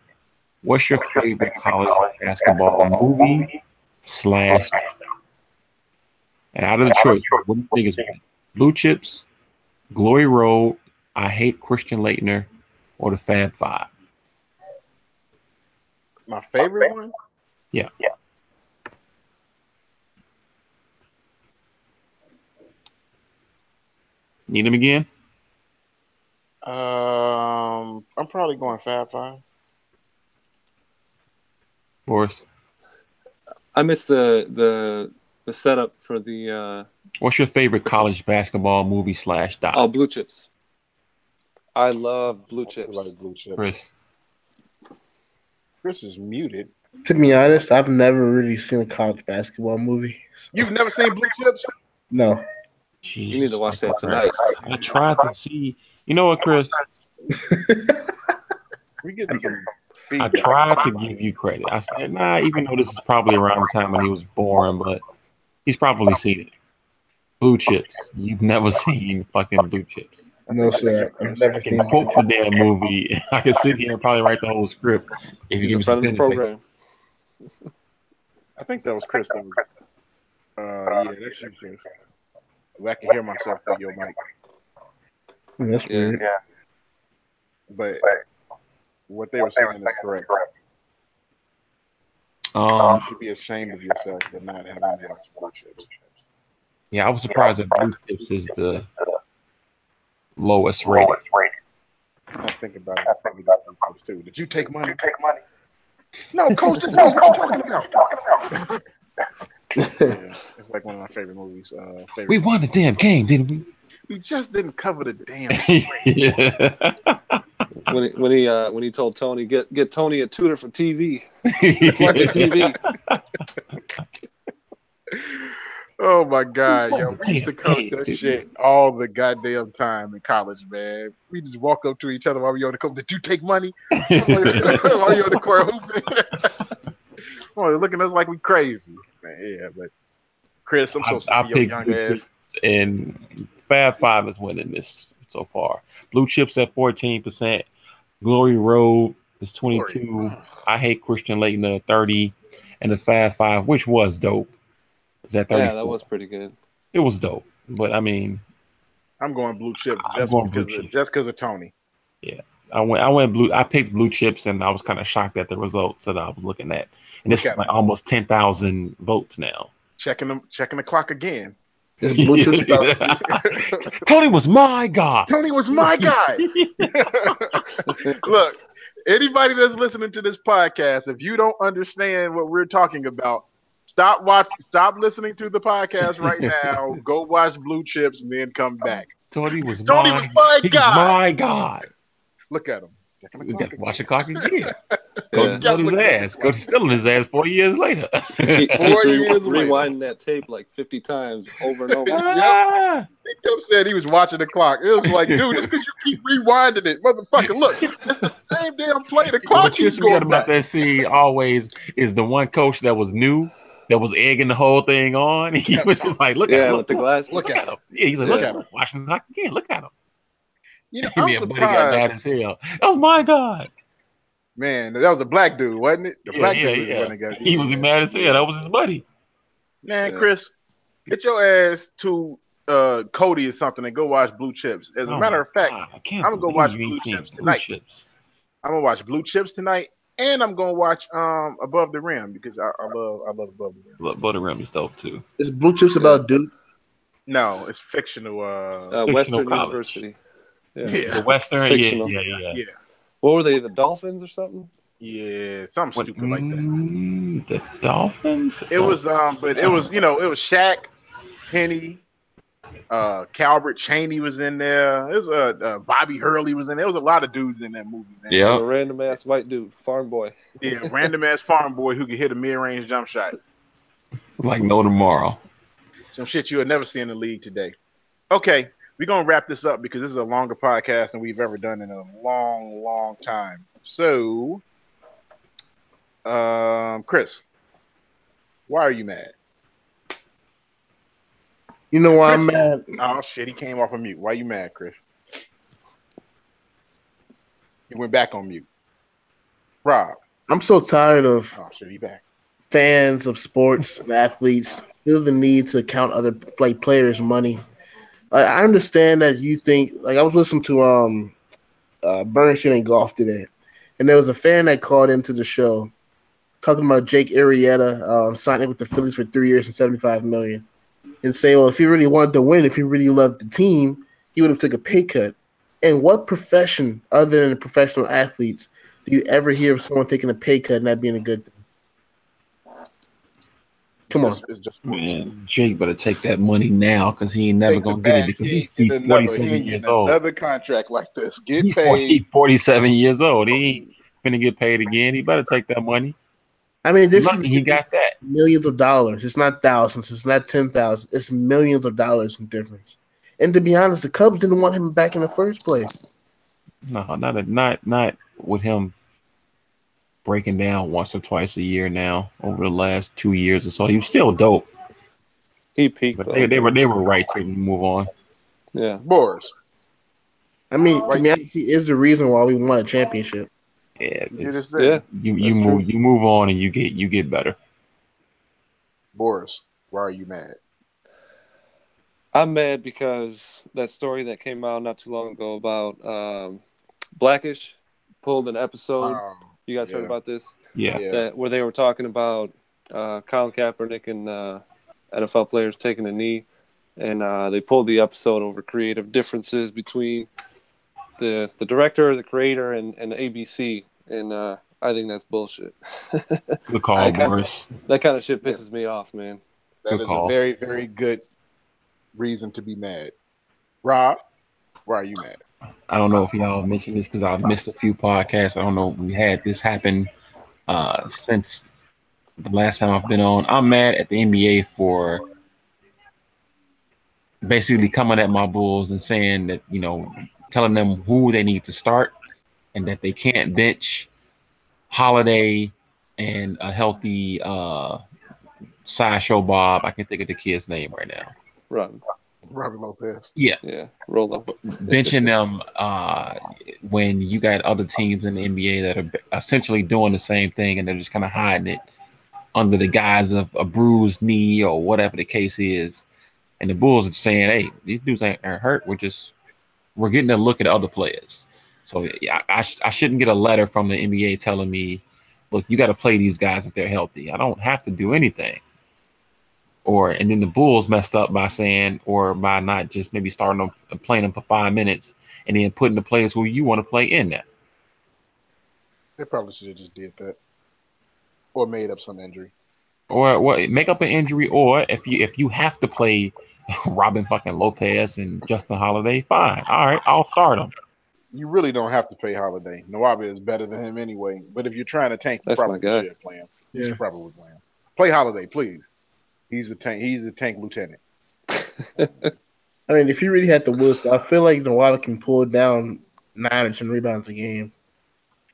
What's your favorite college basketball movie / And out of the choice, what do you think is Blue Chips, Glory Road, I Hate Christian Laettner, or the Fab Five? My favorite one? Yeah. Need them again? I'm probably going Fab Five. Boris? I missed the setup for the. What's your favorite college basketball movie / doc? Oh, Blue Chips. I love Blue Chips. I like Blue Chips. Chris is muted. To be honest, I've never really seen a college basketball movie. So. You've never seen Blue Chips? No. Jesus, you need to watch that tonight. I tried to see, You know what, Chris? We get some I feedback. tried to give you credit. I said, nah, even though this is probably around the time when he was born, but he's probably seen it. Blue Chips. You've never seen fucking Blue Chips. No, sir. I've never I can seen quote the damn movie. I can sit here and probably write the whole script if you He's give a me friend some of the program. I think that was Chris. That was, yeah, that's you, Chris. I can hear myself through your mic. That's weird. But what they were saying is correct. Um, You should be ashamed of yourself for not having watched Blue Chips. yeah, I was surprised that Blue Chips is the lowest rated. I think about it. I probably got Blue Chips too. Did you take money? No, Coach. That's not what you're talking about. Yeah, it's like one of my favorite movies. We won the damn game, didn't we? We just didn't cover the damn. Yeah. When he told Tony get Tony a tutor for TV, plug the TV. Oh my God, yo, we used to coach that shit all the goddamn time in college, man. We just walk up to each other while we on the court. Did you take money? While you on the court hooping? Oh, looking at us like we crazy. Man, yeah, but Chris, I'm so sick of your young ass. And Fab Five is winning this so far. Blue Chips at 14%. Glory Road is 22. I Hate Christian Leighton at 30. And the Fab Five, which was dope, is at 34. Yeah, that was pretty good. It was dope. But I mean, I'm going Blue Chips just because of Tony. Yeah. I went blue. I picked Blue Chips, and I was kind of shocked at the results that I was looking at. And this is like almost 10,000 votes now. Checking the clock again. Blue Chips Tony was my guy. Tony was my guy. Look, anybody that's listening to this podcast, if you don't understand what we're talking about, stop listening to the podcast right now. Go watch Blue Chips and then come back. Tony was my guy. Look at him. We got to watch the clock again. Go to his ass. Go to stealing his ass 4 years later. Rewinding that tape like 50 times over and over. Yep. He kept saying he was watching the clock. It was like, dude, it's because you keep rewinding it. Motherfucker, look, it's the same damn play. The clock keeps going back. About that scene always is the one coach that was new, that was egging the whole thing on. He was just like, look at him. With the glasses. Look at him. Yeah, he's like, look at him. Watching the clock again. Look at him. You know, I'm surprised. Got mad as hell. That was my God. Man, that was a black dude, wasn't it? The black dude was he was mad as hell. That was his buddy. Man, Chris, get your ass to Cody or something and go watch Blue Chips. As a matter of fact, I'm gonna go watch Blue Chips tonight. I'm gonna watch Blue Chips tonight, and I'm gonna watch Above the Rim because I love Above the Rim. Above the Rim is dope too. Is Blue Chips about Duke? No, it's fictional. Western University. Yeah. The Western, fictional. Yeah. What were they? The Dolphins or something? Yeah, something stupid like that. The Dolphins. It was, but it was, it was Shaq, Penny, Calbert Chaney was in there. It was Bobby Hurley was in there. There was a lot of dudes in that movie, man. Yeah, a random ass white dude, farm boy. Yeah, random ass farm boy who could hit a mid-range jump shot like no tomorrow. Some shit you would never see in the league today. Okay. We're going to wrap this up because this is a longer podcast than we've ever done in a long, long time. So, Chris, why are you mad? You know why I'm mad? Oh, shit. He came off of mute. Why are you mad, Chris? He went back on mute. Rob. I'm so tired of back. Fans of sports and athletes feel the need to count other players' money. I understand that you think, like I was listening to Bernstein and Golf today, and there was a fan that called into the show talking about Jake Arrieta signing with the Phillies for 3 years and $75 million, and saying, well, if he really wanted to win, if he really loved the team, he would have took a pay cut. And what profession other than professional athletes do you ever hear of someone taking a pay cut and that being a good thing? Come on. Man, Jake better take that money now because he ain't never going to get it because he's 47 years old. Another contract like this. Get paid. He's 47 years old. He ain't going to get paid again. He better take that money. I mean, he got that. Millions of dollars. It's not thousands. It's not 10,000. It's millions of dollars in difference. And to be honest, the Cubs didn't want him back in the first place. No, not with him breaking down once or twice a year now over the last 2 years or so. He was still dope. He peaked, but though. they were right to move on. Yeah, Boris. I mean, to be honest, he is the reason why we won a championship. Yeah, you move on and you get better. Boris, why are you mad? I'm mad because that story that came out not too long ago about Blackish pulled an episode. You guys heard about this? Yeah. Where they were talking about Colin Kaepernick and NFL players taking a knee, and they pulled the episode over creative differences between the director, the creator, and the ABC, and I think that's bullshit. Good call, Boris. That kind of shit pisses me off, man. That is a very, very good reason to be mad. Rob, why are you mad? I don't know if y'all mentioned this because I've missed a few podcasts. I don't know if we had this happen since the last time I've been on. I'm mad at the NBA for basically coming at my Bulls and saying that, telling them who they need to start and that they can't bench Holiday and a healthy Sideshow Bob. I can think of the kid's name right now. Robin Lopez. Yeah, roll up. Benching them when you got other teams in the NBA that are essentially doing the same thing and they're just kind of hiding it under the guise of a bruised knee or whatever the case is. And the Bulls are saying, hey, these dudes aren't hurt. We're getting a look at other players. So yeah, I shouldn't get a letter from the NBA telling me, look, you got to play these guys if they're healthy. I don't have to do anything. And then the Bulls messed up by saying, or by not just maybe starting them, playing them for 5 minutes and then putting the players who you want to play in there. They probably should have just did that. Or made up some injury. Or make up an injury, or if you have to play Robin fucking Lopez and Justin Holiday, fine. All right, I'll start them. You really don't have to pay Holiday. Noabe is better than him anyway. But if you're trying to tank, you probably should play him. You should probably play him. Play Holiday, please. He's a tank. He's a tank lieutenant. I mean, if you really had the will, I feel like Noabe can pull down 9 or 10 rebounds a game.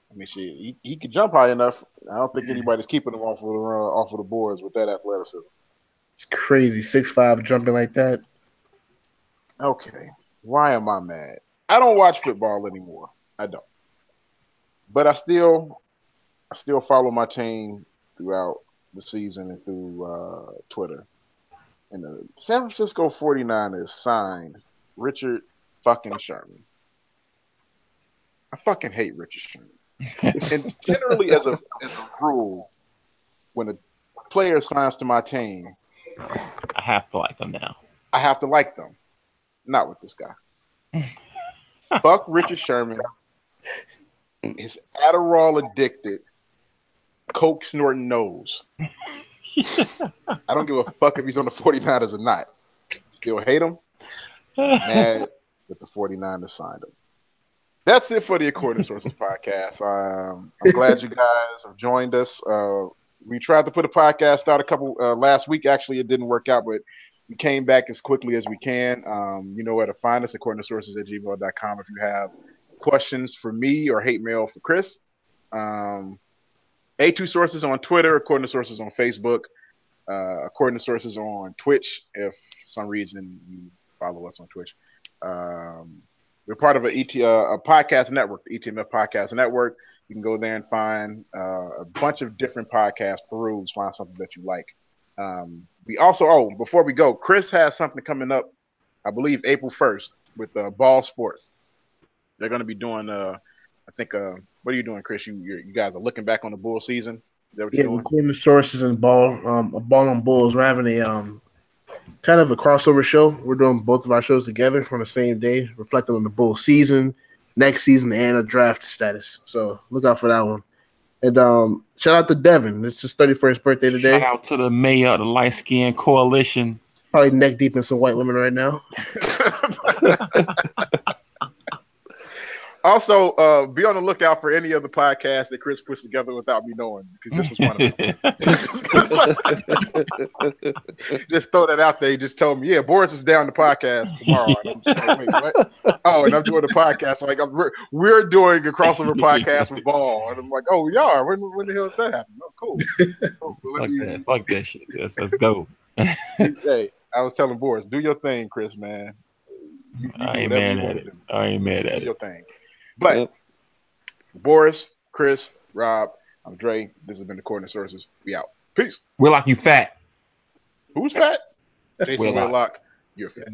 I mean, shit, he could jump high enough. I don't think anybody's keeping him off of the boards with that athleticism. It's crazy, 6'5" jumping like that. Okay, why am I mad? I don't watch football anymore. I don't, but I still follow my team throughout the season and through Twitter. And the San Francisco 49ers signed Richard fucking Sherman. I fucking hate Richard Sherman. And generally, as a rule, when a player signs to my team, I have to like them now. I have to like them. Not with this guy. Fuck Richard Sherman. His Adderall addicted, coke snorting nose. I don't give a fuck if he's on the 49ers or not. Still hate him. Mad that the 49ers signed him. That's it for the According to Sources podcast. I'm glad you guys have joined us. We tried to put a podcast out last week. Actually, it didn't work out, but we came back as quickly as we can. You know where to find us, accordingtosources@gmail.com. If you have questions for me or hate mail for Chris. A2 Sources on Twitter, According to Sources on Facebook, According to Sources on Twitch, if for some reason you follow us on Twitch. We're part of a podcast network, the ETMF Podcast Network. You can go there and find a bunch of different podcasts, peruse, find something that you like. We also, before we go, Chris has something coming up, I believe April 1st with Ball Sports. They're going to be doing, I think, what are you doing, Chris? You guys are looking back on the Bull season? Is that what you're doing? According to Sources and Ball on Bulls, we're having a kind of a crossover show. We're doing both of our shows together on the same day, reflecting on the Bull season, next season, and a draft status. So look out for that one. And shout out to Devin. It's his 31st birthday today. Shout out to the mayor of the Light Skin Coalition. Probably neck deep in some white women right now. Also, be on the lookout for any other podcast that Chris puts together without me knowing, because this was one of them. Just throw that out there. He just told me, yeah, Boris is down the podcast tomorrow. And I'm just like, wait, what? Oh, and I'm doing the podcast. Like, we're doing a crossover podcast with Ball. And I'm like, oh, we are. When the hell did that happen? Oh, cool. Fuck that shit. Let's go. Hey, I was telling Boris, do your thing, Chris, man. You I ain't mad at it. I ain't mad at it. Do your thing. But Boris, Chris, Rob, I'm Dre. This has been the Coordinate Sources. We out. Peace. Whitlock, you fat. Who's fat? Jason Whitlock. You're fat.